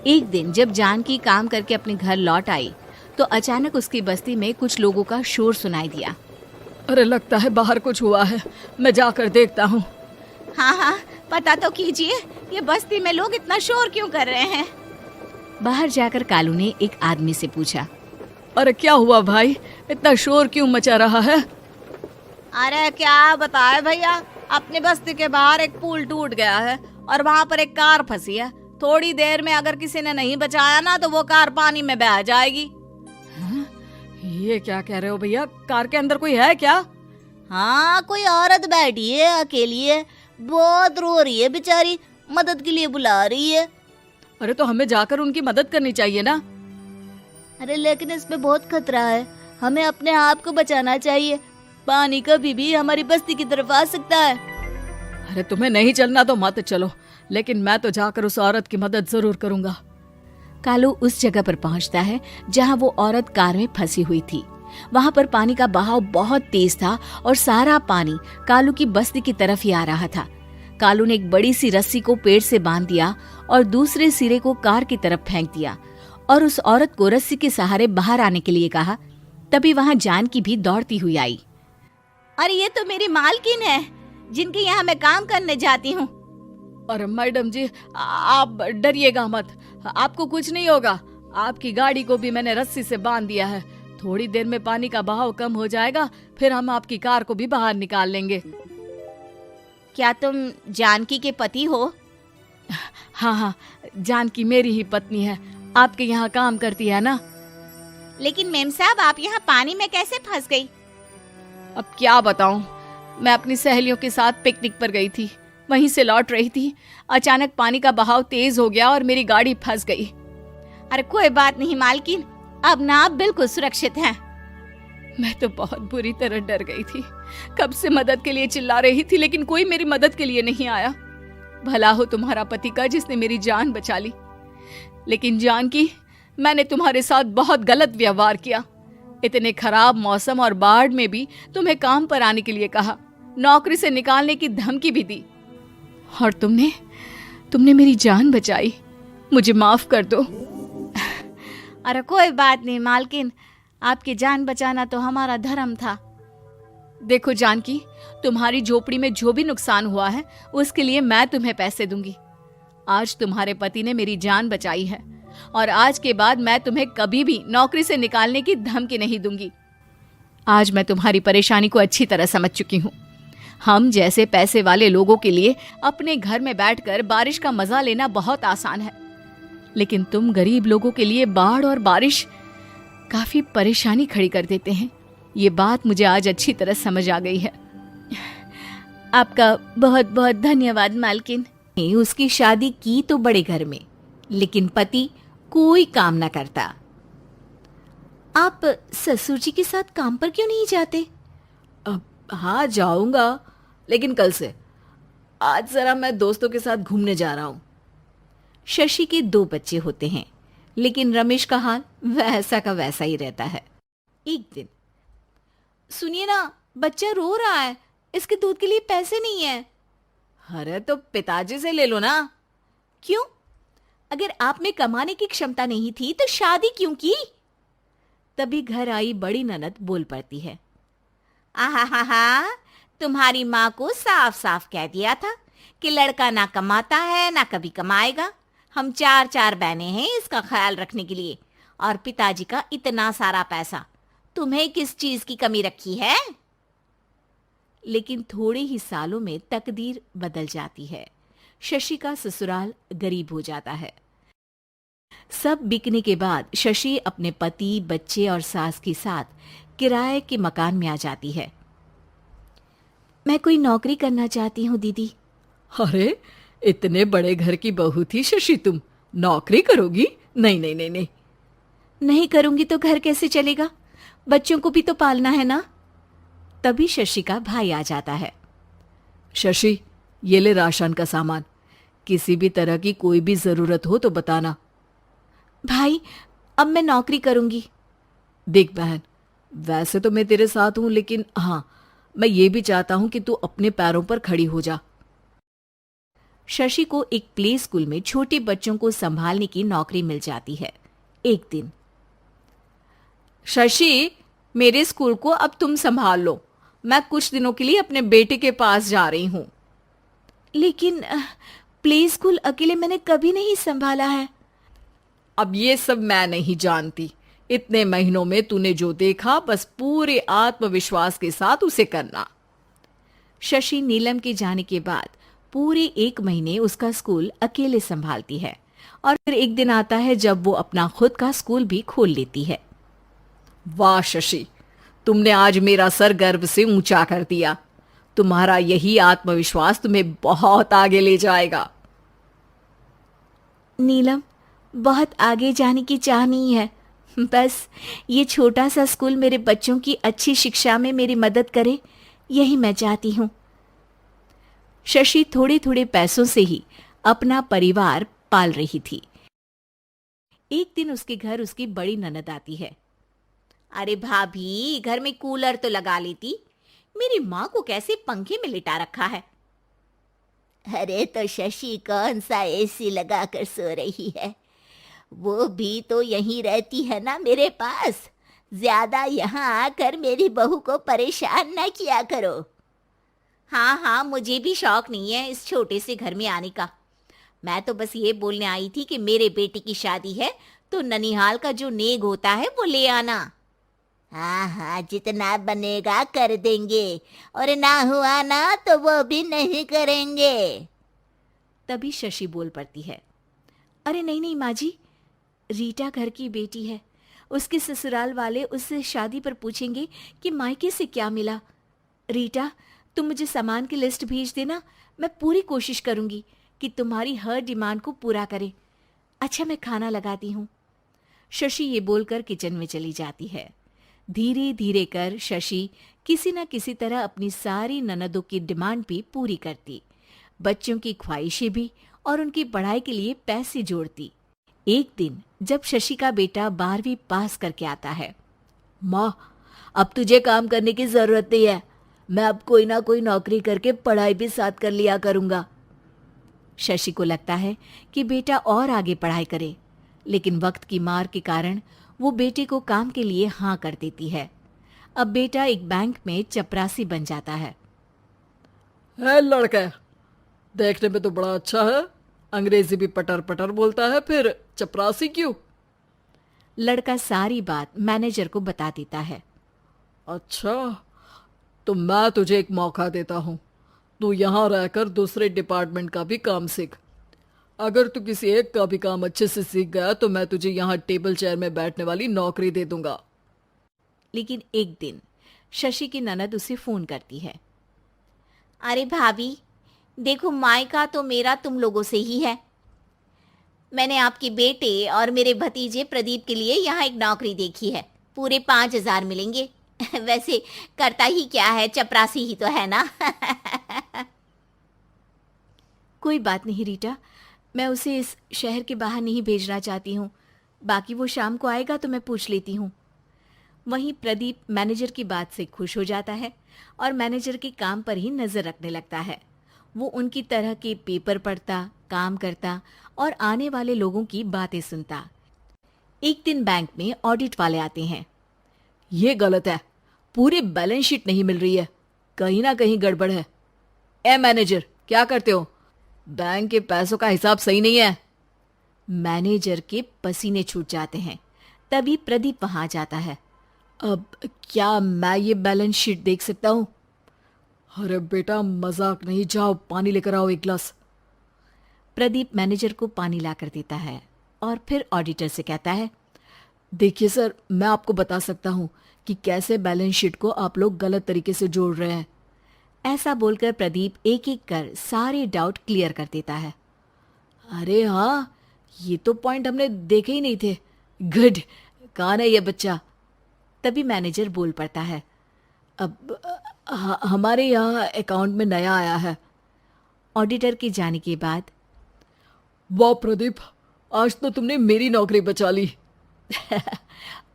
एक दिन जब जानकी काम करके अपने घर लौट आई तो अचानक उसकी बस्ती में कुछ लोगों का शोर सुनाई दिया। अरे लगता है बाहर कुछ हुआ है, मैं जाकर देखता हूँ। हाँ हाँ, पता तो कीजिए, ये बस्ती में लोग इतना शोर क्यों कर रहे हैं। बाहर जाकर कालू ने एक आदमी से पूछा, अरे क्या हुआ भाई, इतना शोर क्यों मचा रहा है? अरे क्या बताए भैया, अपनी बस्ती के बाहर एक पुल टूट गया है और वहाँ पर एक कार फंसी है। थोड़ी देर में अगर किसी ने नहीं बचाया ना तो वो कार पानी में बह जाएगी। ये क्या कह रहे हो भैया, कार के अंदर कोई है क्या? हाँ, कोई औरत बैठी है, अकेली है, बहुत रो रही है बेचारी, मदद के लिए बुला रही है। अरे तो हमें जाकर उनकी मदद करनी चाहिए ना। अरे लेकिन इसमें बहुत खतरा है, हमें अपने आप को बचाना चाहिए, पानी कभी भी हमारी बस्ती की तरफ आ सकता है। अरे तुम्हें नहीं चलना तो मत चलो, लेकिन मैं तो जाकर उस औरत की मदद जरूर करूंगा। कालू उस जगह पर पहुंचता है जहां वो औरत कार में फंसी हुई थी। वहां पर पानी का बहाव बहुत तेज था और सारा पानी कालू की बस्ती की तरफ ही आ रहा था। कालू ने एक बड़ी सी रस्सी को पेड़ से बांध दिया और दूसरे सिरे को कार की तरफ फेंक दिया और उस औरत को रस्सी के सहारे बाहर आने के लिए कहा। तभी वहां जानकी भी दौड़ती हुई आई। अरे ये तो मेरी मालकिन है, जिनके यहाँ मैं काम करने जाती हूँ। अरे मैडम जी, आप डरिएगा मत, आपको कुछ नहीं होगा। आपकी गाड़ी को भी मैंने रस्सी से बांध दिया है। थोड़ी देर में पानी का बहाव कम हो जाएगा, फिर हम आपकी कार को भी बाहर निकाल लेंगे। क्या तुम जानकी के पति हो? हाँ हाँ, जानकी मेरी ही पत्नी है, आपके यहाँ काम करती है ना। लेकिन मेम साहब, आप यहाँ पानी में कैसे फंस गई? अब क्या बताऊं, मैं अपनी सहेलियों के साथ पिकनिक पर गई थी, वहीं से लौट रही थी। अचानक पानी का बहाव तेज हो गया और मेरी गाड़ी फंस गई। अरे कोई बात नहीं मालकिन, अब ना आप बिल्कुल सुरक्षित हैं। मैं तो बहुत बुरी तरह डर गई थी, कब से मदद के लिए चिल्ला रही थी, लेकिन कोई मेरी मदद के लिए नहीं आया। भला हो तुम्हारा पति का जिसने मेरी जान बचा ली। लेकिन जानकी, मैंने तुम्हारे साथ बहुत गलत व्यवहार किया। इतने खराब मौसम और बाढ़ में भी तुम्हें काम पर आने के लिए कहा, नौकरी से निकालने की धमकी भी दी, और तुमने मेरी जान बचाई। मुझे माफ कर दो। अरे कोई बात नहीं मालकिन, आपकी जान बचाना तो हमारा धर्म था। देखो जानकी, तुम्हारी झोपड़ी में जो भी नुकसान हुआ है उसके लिए मैं तुम्हें पैसे दूंगी। आज तुम्हारे पति ने मेरी जान बचाई है और आज के बाद मैं तुम्हें कभी भी नौकरी से निकालने की धमकी नहीं दूंगी। आज मैं तुम्हारी परेशानी को अच्छी तरह समझ चुकी हूँ। हम जैसे पैसे वाले लोगों के लिए अपने घर में बैठकर बारिश का मजा लेना बहुत आसान है, लेकिन तुम गरीब लोगों के लिए बाढ़ और बारिश काफी परेशानी खड़ी कर देते हैं। ये बात मुझे आज अच्छी तरह समझ आ गई है। आपका बहुत बहुत धन्यवाद मालकिन। उसकी शादी की तो बड़े घर में, लेकिन पति कोई काम ना करता। आप ससुर जी के साथ काम पर क्यों नहीं जाते? हाँ जाऊंगा, लेकिन कल से। आज जरा मैं दोस्तों के साथ घूमने जा रहा हूँ। शशि के 2 बच्चे होते हैं, लेकिन रमेश का हाल वैसा का वैसा ही रहता है। एक दिन, सुनिए ना, बच्चा रो रहा है, इसके दूध के लिए पैसे नहीं है। अरे तो पिताजी से ले लो ना। क्यों? अगर आप में कमाने की क्षमता नहीं थी तो शादी क्यों की? तभी घर आई बड़ी ननद बोल पड़ती है। आहा, तुम्हारी माँ को साफ साफ कह दिया था कि लड़का ना कमाता है ना कभी कमाएगा। हम 4 बहनें हैं इसका ख्याल रखने के लिए, और पिताजी का इतना सारा पैसा, तुम्हें किस चीज की कमी रखी है? लेकिन थोड़े ही सालों में तकदीर बदल जाती है। शशि का ससुराल गरीब हो जाता है। सब बिकने के बाद शशि अपने पति, बच्चे और सास के साथ किराए के मकान में आ जाती है। मैं कोई नौकरी करना चाहती हूँ दीदी। अरे इतने बड़े घर की बहू थी शशि, तुम नौकरी करोगी? नहीं नहीं नहीं नहीं। नहीं करूंगी तो घर कैसे चलेगा? बच्चों को भी तो पालना है ना। तभी शशि का भाई आ जाता है। शशि, ये ले राशन का सामान, किसी भी तरह की कोई भी जरूरत हो तो बताना। भाई, अब मैं नौकरी करूंगी। देख बहन, वैसे तो मैं तेरे साथ हूं, लेकिन हाँ, मैं ये भी चाहता हूं कि तू अपने पैरों पर खड़ी हो जा। शशि को एक प्ले स्कूल में छोटे बच्चों को संभालने की नौकरी मिल जाती है। एक दिन, शशि, मेरे स्कूल को अब तुम संभाल लो। मैं कुछ दिनों के लिए अपने बेटे के पास जा रही हूं। लेकिन प्ले स्कूल अकेले मैंने कभी नहीं संभाला है। अब ये सब मैं नहीं जानती। इतने महीनों में तूने जो देखा, बस पूरे आत्मविश्वास के साथ उसे करना। शशि नीलम के जाने के बाद पूरे 1 महीने उसका स्कूल अकेले संभालती है और फिर एक दिन आता है जब वो अपना खुद का स्कूल भी खोल लेती है। वाह शशि, तुमने आज मेरा सर गर्व से ऊंचा कर दिया। तुम्हारा यही आत्मविश्वास तुम्हें बहुत आगे ले जाएगा। नीलम, बहुत आगे जाने की चाह नहीं है, बस ये छोटा सा स्कूल मेरे बच्चों की अच्छी शिक्षा में मेरी मदद करे, यही मैं चाहती हूँ। शशि थोड़े थोड़े पैसों से ही अपना परिवार पाल रही थी। एक दिन उसके घर उसकी बड़ी ननद आती है। अरे भाभी, घर में कूलर तो लगा लेती, मेरी माँ को कैसे पंखे में लिटा रखा है। अरे तो शशि कौन सा एसी लगा कर सो रही है, वो भी तो यहीं रहती है ना मेरे पास। ज्यादा यहाँ आकर मेरी बहू को परेशान न किया करो। हाँ हाँ, मुझे भी शौक नहीं है इस छोटे से घर में आने का। मैं तो बस ये बोलने आई थी कि मेरे बेटे की शादी है तो ननिहाल का जो नेग होता है वो ले आना। हाँ हाँ, जितना बनेगा कर देंगे, और ना हुआ ना तो वो भी नहीं करेंगे। तभी शशि बोल पड़ती है। अरे नहीं नहीं माँ जी, रीटा घर की बेटी है, उसके ससुराल वाले उससे शादी पर पूछेंगे कि मायके से क्या मिला। रीटा, तुम मुझे सामान की लिस्ट भेज देना, मैं पूरी कोशिश करूंगी कि तुम्हारी हर डिमांड को पूरा करें। अच्छा, मैं खाना लगाती हूँ। शशि ये बोलकर किचन में चली जाती है। धीरे धीरे कर शशि किसी न किसी तरह अपनी सारी ननदों की डिमांड भी पूरी करती, बच्चों की ख्वाहिशें भी और उनकी पढ़ाई के लिए पैसे जोड़ती। एक दिन जब शशि का बेटा 12वीं पास करके आता है। माँ, अब तुझे काम करने की जरूरत नहीं है, मैं अब कोई ना कोई नौकरी करके पढ़ाई भी साथ कर लिया करूंगा। शशि को लगता है कि बेटा और आगे पढ़ाई करे, लेकिन वक्त की मार के कारण वो बेटे को काम के लिए हाँ कर देती है। अब बेटा एक बैंक में चपरासी बन जाता है। लड़का देखने में तो बड़ा अच्छा है, अंग्रेजी भी पटर पटर बोलता है, फिर चपरासी क्यों? लड़का सारी बात मैनेजर को बता देता है। अच्छा, तो मैं तुझे एक मौका देता हूँ, तू यहाँ रहकर दूसरे डिपार्टमेंट का भी काम सीख। अगर तू किसी एक का भी काम अच्छे से सीख गया तो मैं तुझे यहाँ टेबल चेयर में बैठने वाली नौकरी दे दूंगा। लेकिन एक दिन शशि की ननद उसे फोन करती है। अरे भाभी, देखो मायका तो मेरा तुम लोगों से ही है। मैंने आपके बेटे और मेरे भतीजे प्रदीप के लिए यहाँ एक नौकरी देखी है, पूरे 5,000 मिलेंगे। वैसे करता ही क्या है, चपरासी ही तो है ना। कोई बात नहीं रीटा, मैं उसे इस शहर के बाहर नहीं भेजना चाहती हूँ, बाकी वो शाम को आएगा तो मैं पूछ लेती हूँ। वहीं प्रदीप मैनेजर की बात से खुश हो जाता है और मैनेजर के काम पर ही नजर रखने लगता है। वो उनकी तरह के पेपर पढ़ता, काम करता और आने वाले लोगों की बातें सुनता। एक दिन बैंक में ऑडिट वाले आते हैं। ये गलत है, पूरी बैलेंस शीट नहीं मिल रही है, कहीं ना कहीं गड़बड़ है। ए मैनेजर, क्या करते हो? बैंक के पैसों का हिसाब सही नहीं है। मैनेजर के पसीने छूट जाते हैं। तभी प्रदीप वहां जाता है। अब क्या मैं ये बैलेंस शीट देख सकता हूँ? अरे बेटा, मजाक नहीं, जाओ पानी लेकर आओ 1 गिलास। प्रदीप मैनेजर को पानी लाकर देता है और फिर ऑडिटर से कहता है, देखिए सर, मैं आपको बता सकता हूँ कि कैसे बैलेंस शीट को आप लोग गलत तरीके से जोड़ रहे हैं। ऐसा बोलकर प्रदीप एक एक कर सारे डाउट क्लियर कर देता है। अरे हाँ, ये तो पॉइंट हमने देखे ही नहीं थे। गुड, कौन है ये बच्चा? तभी मैनेजर बोल पड़ता है। अब हमारे यहाँ अकाउंट में नया आया है। ऑडिटर के जाने के बाद, वाह प्रदीप, आज तो तुमने मेरी नौकरी बचा ली।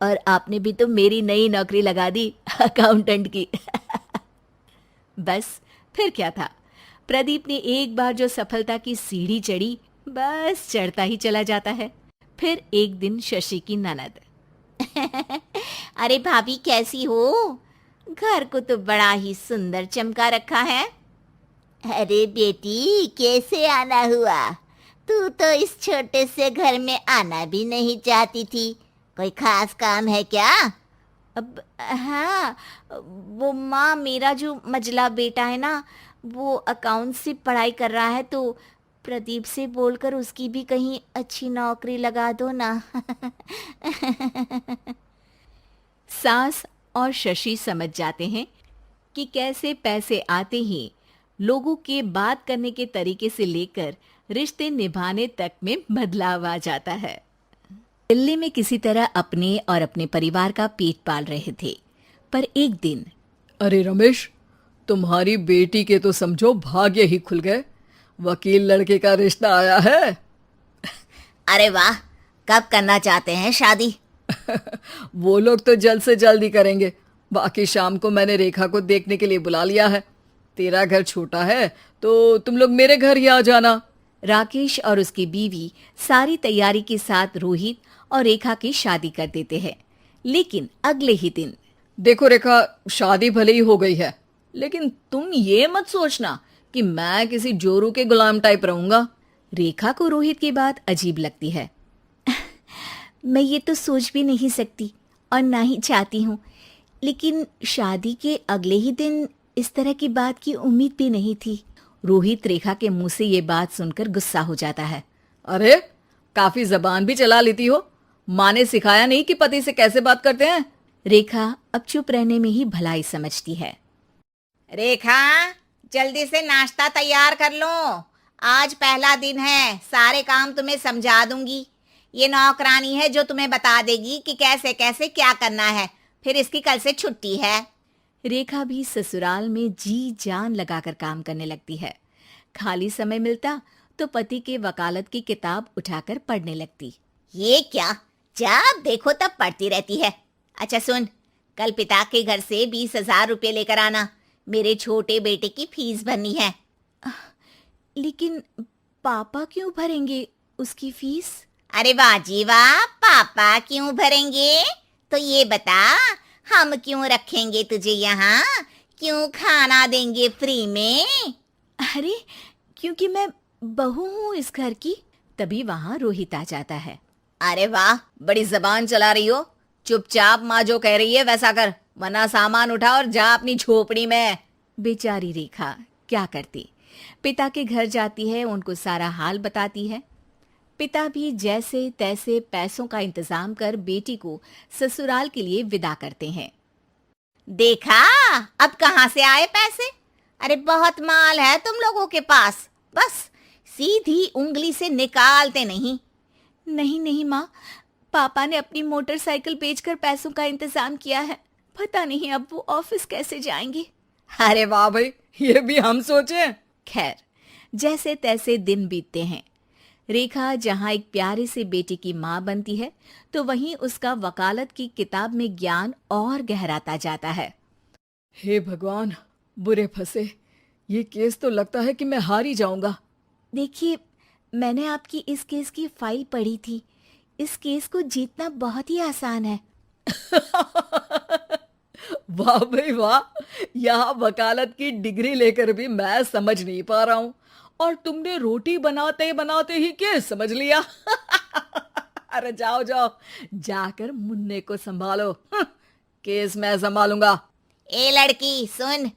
और आपने भी तो मेरी नई नौकरी लगा दी अकाउंटेंट की। बस फिर क्या था, प्रदीप ने एक बार जो सफलता की सीढ़ी चढ़ी, बस चढ़ता ही चला जाता है। फिर एक दिन शशि की ननद, अरे भाभी कैसी हो? घर को तो बड़ा ही सुंदर चमका रखा है। अरे बेटी कैसे आना हुआ? तू तो इस छोटे से घर में आना भी नहीं चाहती थी, कोई खास काम है क्या? अब हाँ, वो माँ, मेरा जो मजला बेटा है ना, वो अकाउंट से पढ़ाई कर रहा है, तो प्रदीप से बोलकर उसकी भी कहीं अच्छी नौकरी लगा दो ना। सास और शशि समझ जाते हैं कि कैसे पैसे आते ही लोगों के बात करने के तरीके से लेकर रिश्ते निभाने तक में बदलाव आ जाता है। दिल्ली में किसी तरह अपने और अपने परिवार का पेट पाल रहे थे, पर एक दिन, अरे रमेश, तुम्हारी बेटी के तो समझो भाग्य ही खुल गए, वकील लड़के का रिश्ता आया है। अरे वाह, कब करना चाहते हैं शादी? वो लोग तो जल्द से जल्द ही करेंगे, बाकी शाम को मैंने रेखा को देखने के लिए बुला लिया है। तेरा घर छोटा है तो तुम लोग मेरे घर ही आ जाना। राकेश और उसकी बीवी सारी तैयारी के साथ रोहित और रेखा की शादी कर देते हैं। लेकिन अगले ही दिन, देखो रेखा, शादी भले ही हो गई है, लेकिन तुम ये मत सोचना कि मैं किसी जोरू के गुलाम टाइप रहूंगा। रेखा को रोहित की बात अजीब लगती है। मैं ये तो सोच भी नहीं सकती और ना ही चाहती हूँ, लेकिन शादी के अगले ही दिन इस तरह की बात की उम्मीद भी नहीं थी। रोहित रेखा के मुंह से ये बात सुनकर गुस्सा हो जाता है। अरे, काफी जबान भी चला लेती हो, माँ ने सिखाया नहीं कि पति से कैसे बात करते हैं? रेखा अब चुप रहने में ही भलाई समझती है। रेखा, जल्दी से नाश्ता तैयार कर लो, आज पहला दिन है, सारे काम तुम्हें समझा दूंगी। ये नौकरानी है जो तुम्हें बता देगी कि कैसे कैसे क्या करना है, फिर इसकी कल से छुट्टी है। रेखा भी ससुराल में जी जान लगाकर काम करने लगती है। खाली समय मिलता तो पति के वकालत की किताब उठाकर पढ़ने लगती। ये क्या, जब देखो तब पढ़ती रहती है। अच्छा सुन, कल पिता के घर से 20,000 रुपये लेकर आना, मेरे छोटे बेटे की फीस भरनी है। लेकिन पापा क्यों भरेंगे उसकी फीस? अरे वाह जी वाह, पापा क्यों भरेंगे? तो ये बता, हम क्यों रखेंगे तुझे यहाँ, क्यों खाना देंगे फ्री में? अरे क्योंकि मैं बहू हूँ इस घर की। तभी वहाँ रोहित आ जाता है। अरे वाह, बड़ी जबान चला रही हो, चुपचाप माँ जो कह रही है वैसा कर, वरना सामान उठा और जा अपनी झोपड़ी में। बेचारी रेखा क्या करती, पिता के घर जाती है, उनको सारा हाल बताती है। पिता भी जैसे तैसे पैसों का इंतजाम कर बेटी को ससुराल के लिए विदा करते हैं। देखा, अब कहाँ से आए पैसे? अरे बहुत माल है तुम लोगों के पास, बस सीधी उंगली से निकालते नहीं। नहीं नहीं माँ, पापा ने अपनी मोटरसाइकिल बेचकर पैसों का इंतजाम किया है, पता नहीं अब वो ऑफिस कैसे जाएंगे। अरे वाह भाई, ये भी हम सोचे। खैर, जैसे तैसे दिन बीतते हैं। रेखा जहाँ एक प्यारे से बेटे की माँ बनती है, तो वहीं उसका वकालत की किताब में ज्ञान और गहराता जाता है। हे भगवान, बुरे फंसे, ये केस तो लगता है कि मैं हार ही जाऊंगा। देखिए, मैंने आपकी इस केस की फाइल पढ़ी थी, इस केस को जीतना बहुत ही आसान है। वाह भाई वाह, यहाँ वकालत की डिग्री लेकर भी मैं समझ नहीं पा रहा हूँ, और तुमने रोटी बनाते बनाते ही केस समझ लिया। अरे जाओ जाओ, जाकर मुन्ने को संभालो, केस मैं संभालूंगा। ए लड़की सुन,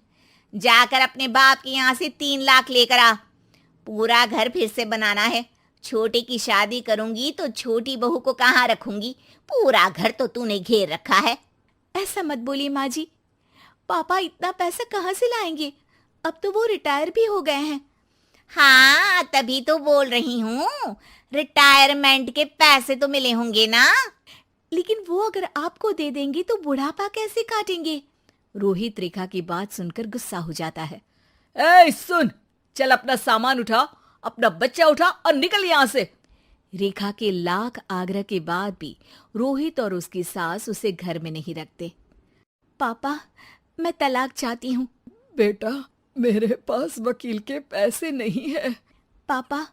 जाकर अपने बाप के यहाँ से 3 लाख लेकर आ, पूरा घर फिर से बनाना है। छोटे की शादी करूंगी तो छोटी बहू को कहाँ रखूंगी, पूरा घर तो तूने घेर रखा है। ऐसा मत बोलिए माँ जी, पापा इतना पैसा कहाँ से लाएंगे, अब तो वो रिटायर भी हो गए हैं। हाँ, तभी तो बोल रही हूँ, रिटायरमेंट के पैसे तो मिले होंगे ना। लेकिन वो अगर आपको दे देंगे तो बुढ़ापा कैसे काटेंगे? रोहित रेखा की बात सुनकर गुस्सा हो जाता है। ए सुन, चल अपना सामान उठा, अपना बच्चा उठा और निकल यहाँ से। रेखा के लाख आग्रह के बाद भी रोहित और उसकी सास उसे घर में नहीं रखते। पापा, मैं तलाक चाहती हूँ, बेटा, मेरे पास वकील के पैसे नहीं है। पापा,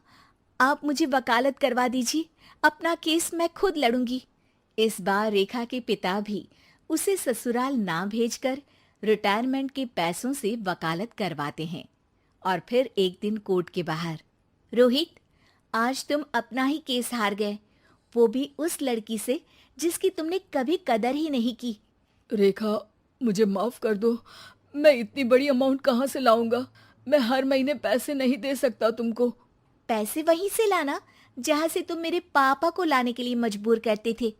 आप मुझे वकालत करवा दीजिए, अपना केस मैं खुद लड़ूंगी। इस बार रेखा के पिता भी उसे ससुराल ना भेजकर रिटायरमेंट के पैसों से वकालत करवाते हैं। और फिर एक दिन कोर्ट के बाहर, रोहित, आज तुम अपना ही केस हार गए, वो भी उस लड़की से जिसकी तुमने कभी कदर ही नहीं की। रेखा, मुझे माफ कर दो, मैं इतनी बड़ी अमाउंट कहाँ से लाऊंगा? मैं हर महीने पैसे नहीं दे सकता तुमको। पैसे वहीं से लाना जहां से तुम मेरे पापा को लाने के लिए मजबूर करते थे।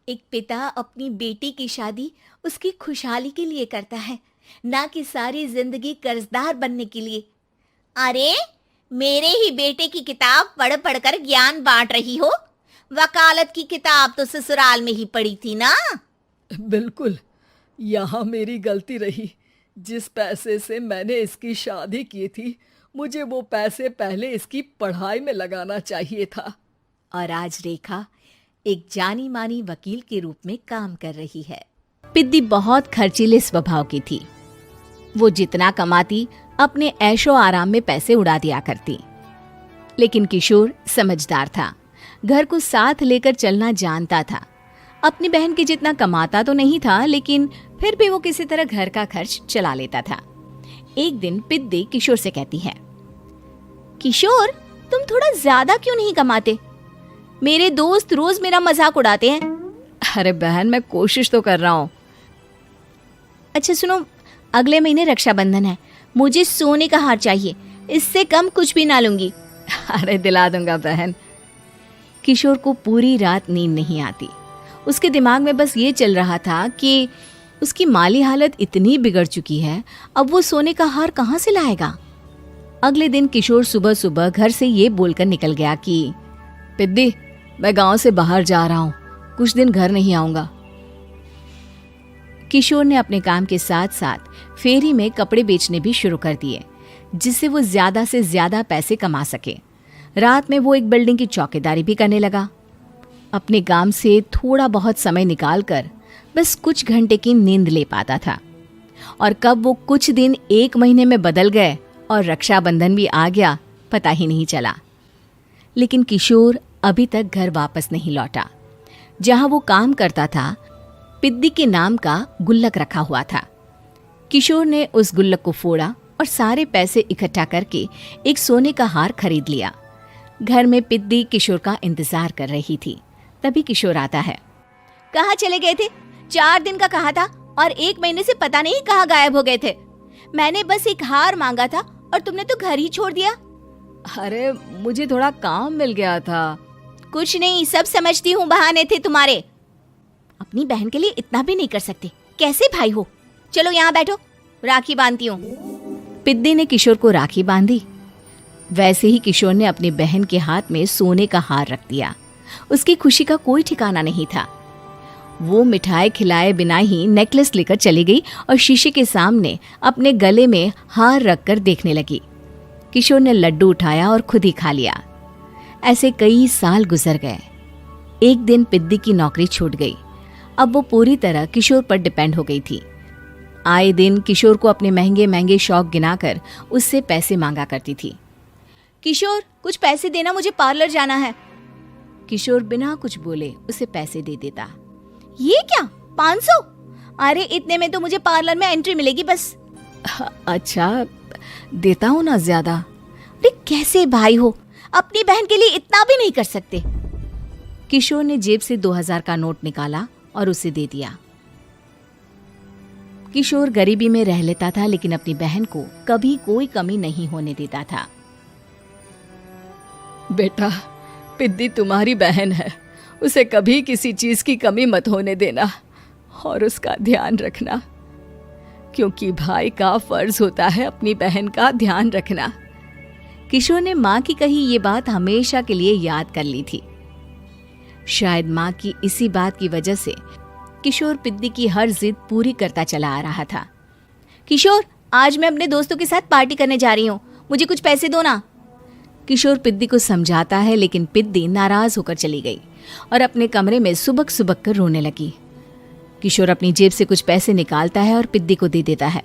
एक पिता अपनी बेटी की शादी उसकी खुशहाली के लिए करता है, ना कि सारी जिंदगी कर्जदार बनने के लिए। अरे, मेरे ही बेटे की किताब पढ़ पढ़कर ज्ञान बांट रही हो? वकालत की किताब तो ससुराल में ही पड़ी थी ना। बिल्कुल, यहाँ मेरी गलती रही। जिस पैसे से मैंने इसकी शादी की थी, मुझे वो पैसे पहले इसकी पढ़ाई में लगाना चाहिए था। और आज रेखा एक जानी मानी वकील के रूप में काम कर रही है। पिद्दी बहुत खर्चीले स्वभाव की थी। वो जितना कमाती अपने ऐशो आराम में पैसे उड़ा दिया करती। लेकिन किशोर समझदार था, घर को साथ लेकर चलना जानता था। अपनी बहन के जितना कमाता तो नहीं था, लेकिन फिर भी वो किसी तरह घर का खर्च चला लेता था। एक दिन पिद्दी किशोर से कहती है, किशोर, तुम थोड़ा ज्यादा क्यों नहीं कमाते? मेरे दोस्त रोज मेरा मजाक उड़ाते हैं। अरे बहन, मैं कोशिश तो कर रहा हूँ। अच्छा सुनो, अगले महीने रक्षाबंधन है, मुझे सोने का हार चाहिए, इससे कम कुछ भी ना लूंगी। अरे दिला दूंगा बहन। किशोर को पूरी रात नींद नहीं आती। उसके दिमाग में बस ये चल रहा था कि उसकी माली हालत इतनी बिगड़ चुकी है, अब वो सोने का हार कहाँ से लाएगा। अगले दिन किशोर सुबह सुबह घर से ये बोलकर निकल गया कि पिद्दी, मैं गांव से बाहर जा रहा हूँ, कुछ दिन घर नहीं आऊंगा। किशोर ने अपने काम के साथ साथ फेरी में कपड़े बेचने भी शुरू कर दिए, जिससे वो ज्यादा से ज्यादा पैसे कमा सके। रात में वो एक बिल्डिंग की चौकीदारी भी करने लगा। अपने काम से थोड़ा बहुत समय निकालकर बस कुछ घंटे की नींद ले पाता था। और कब वो कुछ दिन एक महीने में बदल गए और रक्षाबंधन भी आ गया, पता ही नहीं चला। लेकिन किशोर अभी तक घर वापस नहीं लौटा। जहां वो काम करता था, पिद्दी के नाम का गुल्लक रखा हुआ था। किशोर ने उस गुल्लक को फोड़ा और सारे पैसे इकट्ठा करके एक सोने का हार खरीद लिया। घर में पिद्दी किशोर का इंतजार कर रही थी। तभी किशोर आता है। कहाँ चले गए थे? 4 दिन का कहा था और 1 महीने से पता नहीं कहाँ गायब हो गए थे। मैंने बस एक हार मांगा था और तुमने तो घर ही छोड़ दिया। अरे मुझे थोड़ा काम मिल गया था। कुछ नहीं, सब समझती हूँ, बहाने थे तुम्हारे। अपनी बहन के लिए इतना भी नहीं कर सकते, कैसे भाई हो? चलो यहाँ बैठो, राखी बांधती हूँ। पिद्दी ने किशोर को राखी बांधी। वैसे ही किशोर ने अपनी बहन के हाथ में सोने का हार रख दिया। उसकी खुशी का कोई ठिकाना नहीं था। वो मिठाई खिलाए बिना ही नेकलेस लेकर चली गई और शीशे के सामने अपने गले में हार रखकर देखने लगी। किशोर ने लड्डू उठाया और खुद ही खा लिया। ऐसे कई साल गुजर गए। एक दिन पिद्दी की नौकरी छूट गई। अब वो पूरी तरह किशोर पर डिपेंड हो गई थी। आए दिन किशोर को अपने महंगे महंगे शौक गिनाकर उससे पैसे मांगा करती थी। किशोर, कुछ पैसे देना, मुझे पार्लर जाना है। किशोर बिना कुछ बोले उसे पैसे दे देता। ये क्या, 500? अरे इतने में तो मुझे पार्लर में एंट्री मिलेगी बस। अच्छा, देता हूँ ना ज्यादा। अरे कैसे भाई हो, अपनी बहन के लिए इतना भी नहीं कर सकते। किशोर ने जेब से 2000 का नोट निकाला और उसे दे दिया। किशोर गरीबी में रह लेता था, लेकिन अपनी बहन को कभी कोई कमी नहीं होने देता था। बेटा, पिद्दी तुम्हारी बहन है, उसे कभी किसी चीज की कमी मत होने देना और उसका ध्यान रखना, क्योंकि भाई का फर्ज होता है अपनी बहन का ध्यान रखना। किशोर ने माँ की कही ये बात हमेशा के लिए याद कर ली थी। शायद माँ की इसी बात की वजह से किशोर पिद्दी की हर जिद पूरी करता चला आ रहा था। किशोर, आज मैं अपने दोस्तों के साथ पार्टी करने जा रही हूँ, मुझे कुछ पैसे दो ना। किशोर पिद्दी को समझाता है, लेकिन पिद्दी नाराज होकर चली गई और अपने कमरे में सुबक सुबक कर रोने लगी। किशोर अपनी जेब से कुछ पैसे निकालता है और पिद्दी को दे देता है।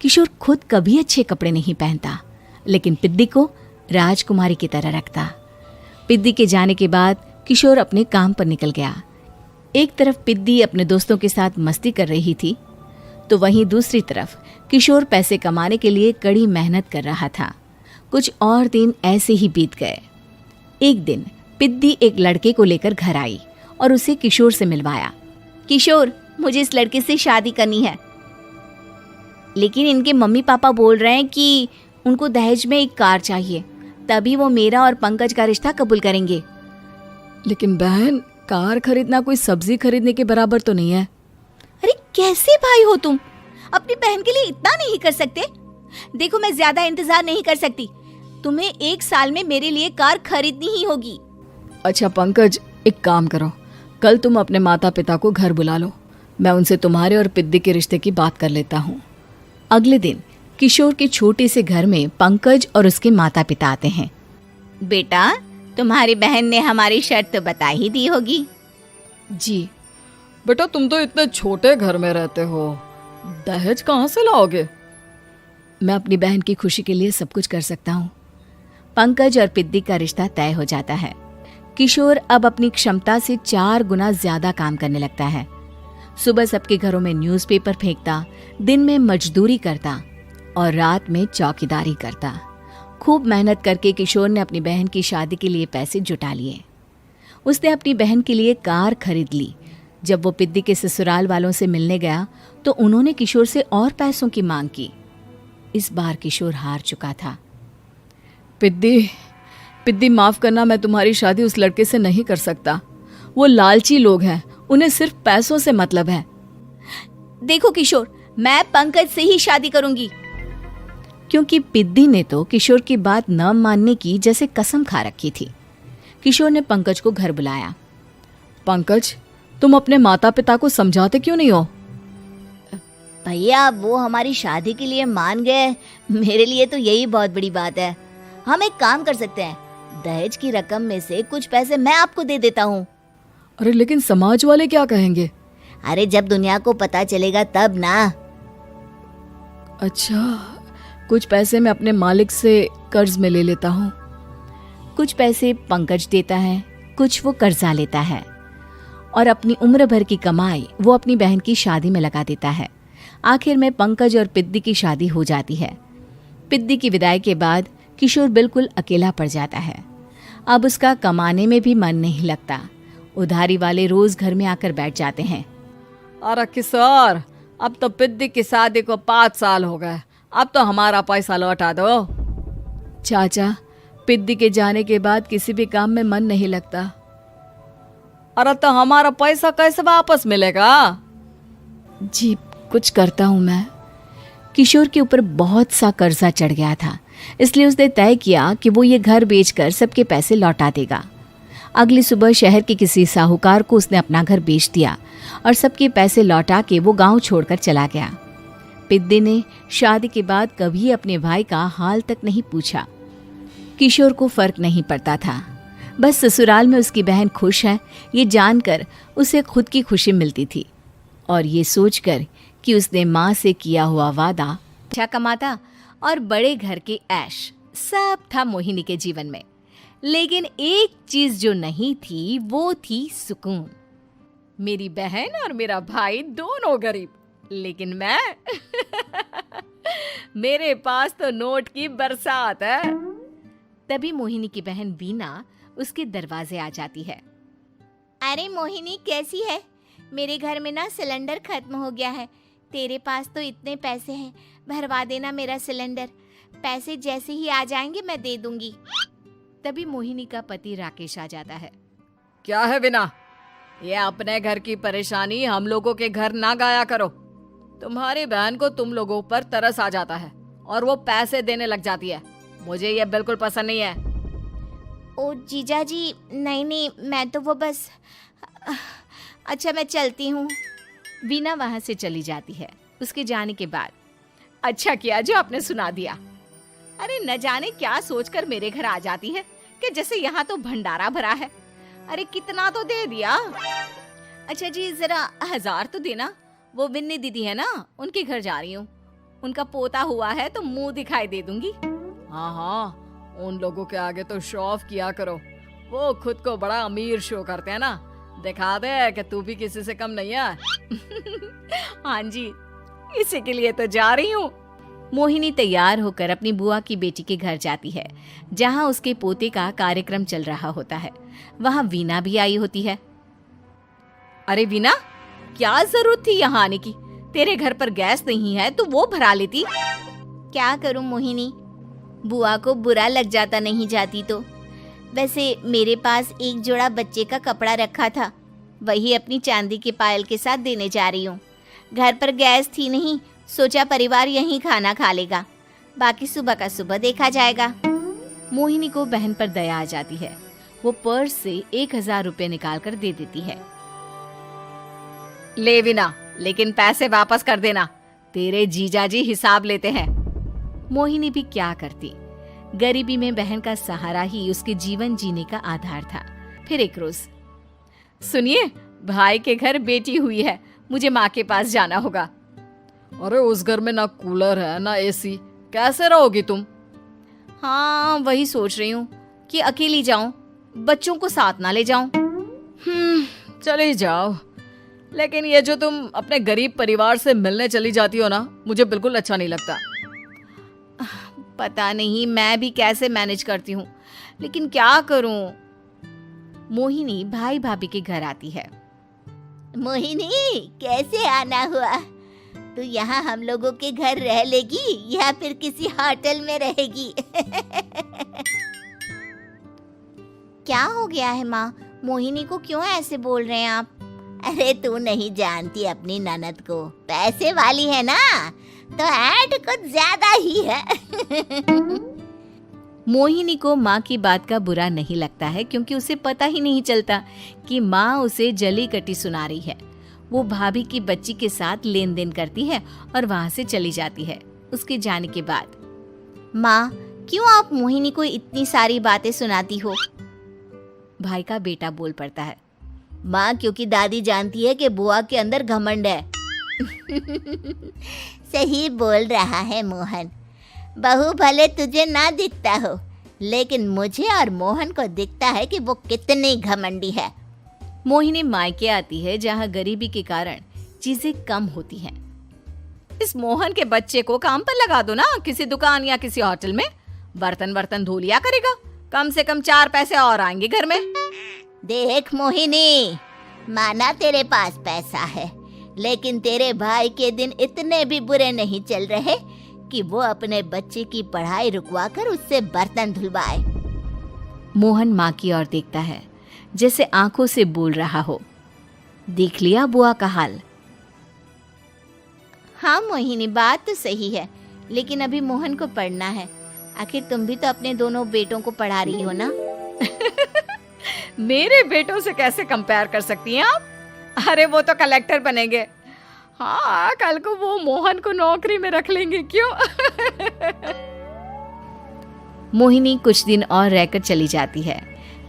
किशोर खुद कभी अच्छे कपड़े नहीं पहनता, लेकिन पिद्दी को राजकुमारी की तरह रखता। पिद्दी के जाने के बाद किशोर अपने काम पर निकल गया। एक तरफ पिद्दी अपने दोस्तों के साथ मस्ती कर रही थी, तो वहीं दूसरी तरफ किशोर पैसे कमाने के लिए कड़ी मेहनत कर रहा था। कुछ और दिन ऐसे ही बीत गए। एक दिन पिद्दी एक लड़के को लेकर घर आई और उसे किशोर से मिलवाया। किशोर, मुझे इस लड़के से शादी करनी है, लेकिन इनके मम्मी पापा बोल रहे हैं कि उनको दहेज में एक कार चाहिए, तभी वो मेरा और पंकज का रिश्ता कबूल करेंगे। लेकिन बहन, कार खरीदना कोई सब्जी खरीदने के बराबर तो नहीं है। अरे कैसे भाई हो तुम? अपनी बहन के लिए इतना नहीं कर सकते? देखो, मैं ज्यादा इंतजार नहीं कर सकती। तुम्हें 1 साल में मेरे लिए कार खरीदनी ही होगी। अच्छा पंकज, एक काम करो, कल तुम अपने माता पिता को घर बुला लो, मैं उनसे तुम्हारे और पिद्दी के रिश्ते की बात कर लेता हूँ। अगले दिन किशोर के छोटे से घर में पंकज और उसके माता पिता आते हैं। बेटा, तुम्हारी बहन ने हमारी शर्त तो बता ही दी होगी। जी बेटा, तुम तो इतने छोटे घर में रहते हो, दहेज कहाँ से लाओगे? मैं अपनी बहन की खुशी के लिए सब कुछ कर सकता हूँ। पंकज और पिद्दी का रिश्ता तय हो जाता है। किशोर अब अपनी क्षमता से 4 गुना ज्यादा काम करने लगता है। सुबह सबके घरों में न्यूज़पेपर फेंकता, दिन में मजदूरी करता और रात में चौकीदारी करता। खूब मेहनत करके किशोर ने अपनी बहन की शादी के लिए पैसे जुटा लिए। उसने अपनी बहन के लिए कार खरीद ली। जब वो पिद्दी के ससुराल वालों से मिलने गया तो उन्होंने किशोर से और पैसों की मांग की। इस बार किशोर हार चुका था। पिद्दी माफ करना, मैं तुम्हारी शादी उस लड़के से नहीं कर सकता। वो लालची लोग हैं, उन्हें सिर्फ पैसों से मतलब है। देखो किशोर, मैं पंकज से ही शादी करूंगी। क्योंकि पिद्दी ने तो किशोर की बात न मानने की जैसे कसम खा रखी थी। किशोर ने पंकज को घर बुलाया। पंकज, तुम अपने माता पिता को समझाते क्यों नहीं हो? भैया, वो हमारी शादी के लिए मान गए, मेरे लिए तो यही बहुत बड़ी बात है। हम एक काम कर सकते हैं, दहेज की रकम में से कुछ पैसे मैं आपको दे देता हूँ। अरे लेकिन समाज वाले क्या कहेंगे? अरे जब दुनिया को पता चलेगा तब ना। अच्छा, कुछ पैसे मैं अपने मालिक से कर्ज में ले लेता हूँ। कुछ पैसे पंकज देता है, कुछ वो कर्जा लेता है और अपनी उम्र भर की कमाई वो अपनी बहन की शादी में लगा देता है। आखिर में पंकज और पिद्दी की शादी हो जाती है। पिद्दी की विदाई के बाद किशोर बिल्कुल अकेला पड़ जाता है। अब उसका कमाने में भी मन नहीं लगता। उधारी वाले रोज घर में आकर बैठ जाते हैं। अरे किशोर, अब तो पिद्दी की शादी को 5 साल हो गए, अब तो हमारा पैसा लौटा दो। चाचा, पिद्दी के जाने के बाद किसी भी काम में मन नहीं लगता। अरे तो हमारा पैसा कैसे वापस मिलेगा? जी, कुछ करता हूँ मैं। किशोर के ऊपर बहुत सा कर्जा चढ़ गया था, इसलिए उसने तय किया कि वो ये घर बेचकर सबके पैसे लौटा देगा। अगली सुबह शहर के किसी साहूकार को उसने अपना घर बेच दिया और सबके पैसे लौटा के वो गांव छोड़कर चला गया। पिद्दी ने शादी के बाद कभी अपने भाई का हाल तक नहीं पूछा। किशोर को फर्क नहीं पड़ता था, बस ससुराल में उसकी बहन खुश है ये जानकर उसे खुद की खुशी मिलती थी और ये सोचकर कि उसने माँ से किया हुआ वादा अच्छा कमाता और बड़े घर के ऐश सब था मोहिनी के जीवन में। लेकिन एक चीज जो नहीं थी वो थी सुकून। मेरी बहन और मेरा भाई दोनों गरीब, लेकिन मैं मेरे पास तो नोट की बरसात है। तभी मोहिनी की बहन बीना उसके दरवाजे आ जाती है। अरे मोहिनी, कैसी है? मेरे घर में ना सिलेंडर खत्म हो गया है, तेरे पास तो इतने पैसे हैं, भरवा देना मेरा सिलेंडर। पैसे जैसे ही आ जाएंगे मैं दे दूंगी। तभी मोहिनी का पति राकेश आ जाता है। क्या है बिना, ये अपने घर की परेशानी हम लोगों के घर ना गाया करो। तुम्हारी बहन को तुम लोगों पर तरस आ जाता है और वो पैसे देने लग जाती है। मुझे ये बिल्कुल पसंद नहीं है। ओ जीजा जी, नहीं, मैं तो वो बस अच्छा मैं चलती हूँ। बीना वहां से चली जाती है। उसके जाने के बाद अच्छा किया जो आपने सुना दिया। अरे न जाने क्या सोचकर मेरे घर आ जाती है कि जैसे यहाँ तो भंडारा भरा है। अरे कितना तो दे दिया। अच्छा जी, जरा 1000 तो देना, वो बिन्नी दीदी है ना, उनके घर जा रही हूँ। उनका पोता हुआ है तो मुंह दिखाई दे दूंगी। हाँ हाँ, उन लोगों के आगे तो शो ऑफ किया करो, वो खुद को बड़ा अमीर शो करते हैं ना, दिखा दे कि तू भी किसी से कम नहीं है। हाँ जी, इसी के लिए तो जा रही हूँ। मोहिनी तैयार होकर अपनी बुआ की बेटी के घर जाती है, जहाँ उसके पोते का कार्यक्रम चल रहा होता है। वहाँ वीना भी आई होती है। अरे वीना, क्या जरूरत थी यहाँ आने की? तेरे घर पर गैस नहीं है तो वो भरा लेती। क्या करूँ मोहिनी, बुआ को बुरा लग जाता नहीं जाती तो। वैसे मेरे पास एक जोड़ा बच्चे का कपड़ा रखा था, वही अपनी चांदी के पायल के साथ देने जा रही हूँ। घर पर गैस थी नहीं, सोचा परिवार यहीं खाना खा लेगा, बाकी सुबह का सुबह देखा जाएगा। मोहिनी को बहन पर दया आ जाती है। वो पर्स से 1000 रुपए निकाल कर दे देती है। ले वीना, लेकिन पैसे वापस कर देना, तेरे जीजाजी हिसाब लेते हैं। मोहिनी भी क्या करती, गरीबी में बहन का सहारा ही उसके जीवन जीने का आधार था। फिर एक रोज, सुनिए, भाई के घर बेटी हुई है, मुझे माँ के पास जाना होगा। अरे उस घर में ना कूलर है ना एसी, कैसे रहोगी तुम? हाँ, वही सोच रही हूँ कि अकेली जाऊं, बच्चों को साथ ना ले जाऊं। चली जाओ, लेकिन ये जो तुम अपने गरीब परिवार से मिलने चली जाती हो ना, मुझे बिल्कुल अच्छा नहीं लगता। पता नहीं मैं भी कैसे मैनेज करती हूँ, लेकिन क्या करूँ। मोहिनी भाई भाभी के घर आती है। मोहिनी, कैसे आना हुआ? तू यहाँ हम लोगों के घर रह लेगी या फिर किसी होटल में रहेगी? क्या हो गया है माँ, मोहिनी को क्यों ऐसे बोल रहे हैं आप? अरे तू नहीं जानती अपनी ननद को, पैसे वाली है ना, तो ऐड कुछ ज्यादा ही है। मोहिनी को माँ की बात का बुरा नहीं लगता है, क्योंकि उसे पता ही नहीं चलता कि माँ उसे जली कटी सुना रही है। वो भाभी की बच्ची के साथ लेन देन करती है और वहाँ से चली जाती है। उसके जाने के बाद, माँ, क्यों आप मोहिनी को इतनी सारी बातें सुनाती हो? भाई का बेटा बोल पड़ता है। माँ, क्योंकि दादी जानती है कि बुआ के अंदर घमंड है। सही बोल रहा है मोहन, बहू भले तुझे ना दिखता हो, लेकिन मुझे और मोहन को दिखता है कि वो कितनी घमंडी है। मोहिनी मायके आती है, जहाँ गरीबी के कारण चीजें कम होती हैं। इस मोहन के बच्चे को काम पर लगा दो ना, किसी दुकान या किसी होटल में, बर्तन धो लिया करेगा, कम से कम 4 पैसे और आएंगे घर में। देख मोहिनी, माना तेरे पास पैसा है, लेकिन तेरे भाई के दिन इतने भी बुरे नहीं चल रहे कि वो अपने बच्चे की पढ़ाई रुकवाकर उससे बर्तन धुलवाए। मोहन माँ की ओर देखता है, जैसे आंखों से बोल रहा हो, देख लिया बुआ का हाल। हाँ मोहिनी, बात तो सही है, लेकिन अभी मोहन को पढ़ना है। आखिर तुम भी तो अपने दोनों बेटों को पढ़ा रही हो ना। मेरे बेटों से कैसे कंपेयर कर सकती हैं आप? अरे वो तो कलेक्टर बनेंगे। हाँ, कल को वो मोहन को नौकरी में रख लेंगे, क्यों? मोहिनी कुछ दिन और रहकर चली जाती है।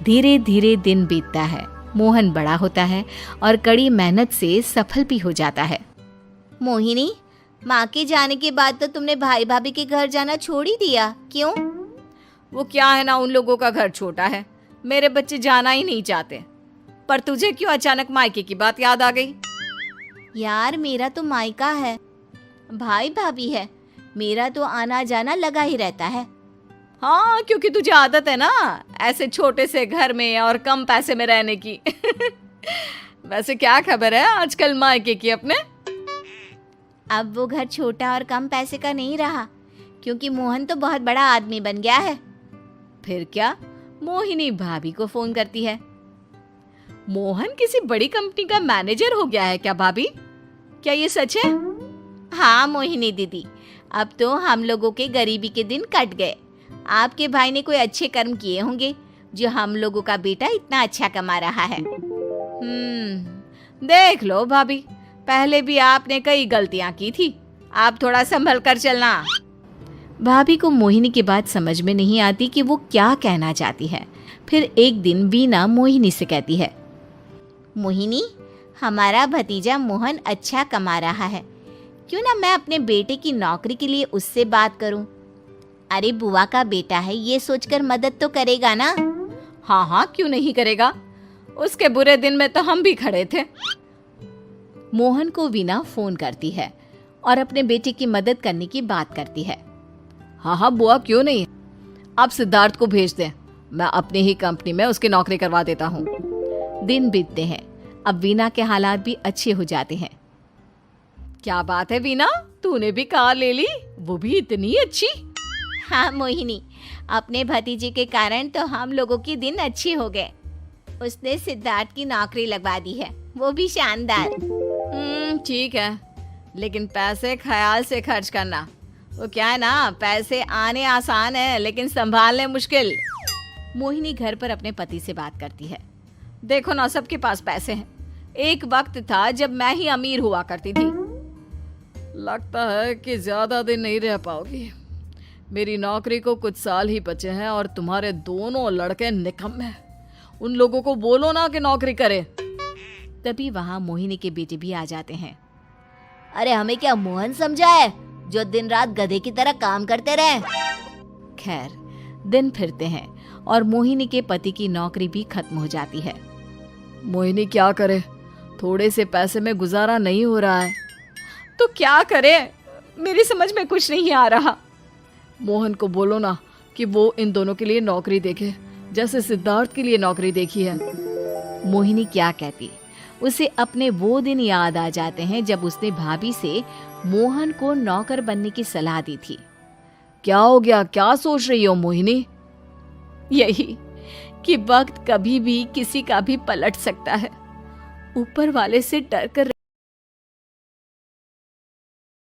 धीरे धीरे दिन बीतता है। मोहन बड़ा होता है और कड़ी मेहनत से सफल भी हो जाता है। मोहिनी, माँ के जाने के बाद तो तुमने भाई भाभी के घर जाना छोड़ ही दिया, क्यों? वो क्या है ना, उन लोगों का घर छोटा है, मेरे बच्चे जाना ही नहीं चाहते। पर तुझे क्यों अचानक मायके की बात याद आ गई? यार, मेरा तो मायका है, भाई भाभी है, मेरा तो आना जाना लगा ही रहता है। हाँ, क्योंकि तुझे आदत है ना ऐसे छोटे से घर में और कम पैसे में रहने की। वैसे क्या खबर है आजकल मायके की अपने? अब वो घर छोटा और कम पैसे का नहीं रहा, क्योंकि मोहन तो बहुत बड़ा आदमी बन गया है। फिर क्या? मोहिनी भाभी को फोन करती है। मोहन किसी बड़ी कंपनी का मैनेजर हो गया है क्या भाभी? क्या ये सच है? हाँ मोहिनी दीदी, अब तो हम लोगों के गरीबी के दिन कट गए। आपके भाई ने कोई अच्छे कर्म किए होंगे, जो हम लोगों का बेटा इतना अच्छा कमा रहा है। देख लो भाभी, पहले भी आपने कई गलतियां की थी, आप थोड़ा संभल कर चलना। भाभी को मोहिनी की बात समझ में नहीं आती कि वो क्या कहना चाहती है। फिर एक दिन वीना मोहिनी से कहती है, मोहिनी, हमारा भतीजा मोहन अच्छा कमा रहा है, क्यों ना मैं अपने बेटे की नौकरी के लिए उससे बात करूं। अरे बुआ का बेटा है, ये सोचकर मदद तो करेगा ना। हाँ हाँ, क्यों नहीं करेगा, उसके बुरे दिन में तो हम भी खड़े थे। मोहन को वीना फोन करती है और अपने बेटे की मदद करने की बात करती है। हाँ हाँ बुआ, क्यों नहीं, आप सिद्धार्थ को भेज दें, मैं अपनी ही कंपनी में उसकी नौकरी करवा देता हूँ। दिन बीतते हैं। अब वीना के हालात भी अच्छे हो जाते हैं। क्या बात है वीना, तूने भी कार ले ली, वो भी इतनी अच्छी। हाँ मोहिनी, अपने भतीजे के कारण तो हम लोगों की दिन अच्छे हो गए। उसने सिद्धार्थ की नौकरी लगवा दी है, वो भी शानदार। ठीक है, लेकिन पैसे ख्याल से खर्च करना। वो क्या है ना, पैसे आने आसान है लेकिन संभालने मुश्किल। मोहिनी घर पर अपने पति से बात करती है। देखो ना, सबके पास पैसे हैं, एक वक्त था जब मैं ही अमीर हुआ करती थी। लगता है कि ज्यादा दिन नहीं रह पाओगी। मेरी नौकरी को कुछ साल ही बचे हैं और तुम्हारे दोनों लड़के निकम्मे हैं। उन लोगों को बोलो ना कि नौकरी करे। तभी वहां मोहिनी के बेटे भी आ जाते हैं। अरे हमें क्या मोहन समझा है जो दिन रात गधे की तरह काम करते रहे। खैर, दिन फिरते हैं और मोहिनी के पति की नौकरी भी खत्म हो जाती है। मोहिनी क्या करे, थोड़े से पैसे में गुजारा नहीं हो रहा है। तो क्या करे, मेरी समझ में कुछ नहीं आ रहा। मोहन को बोलो ना कि वो इन दोनों के लिए नौकरी देखे, जैसे सिद्धार्थ के लिए नौकरी देखी है। मोहिनी क्या कहती, उसे अपने वो दिन याद आ जाते हैं जब उसने भाभी से मोहन को नौकर बनने की सलाह दी थी। क्या हो गया, क्या सोच रही हो मोहिनी? यही कि वक्त कभी भी किसी का भी पलट सकता है। ऊपर वाले से डर कर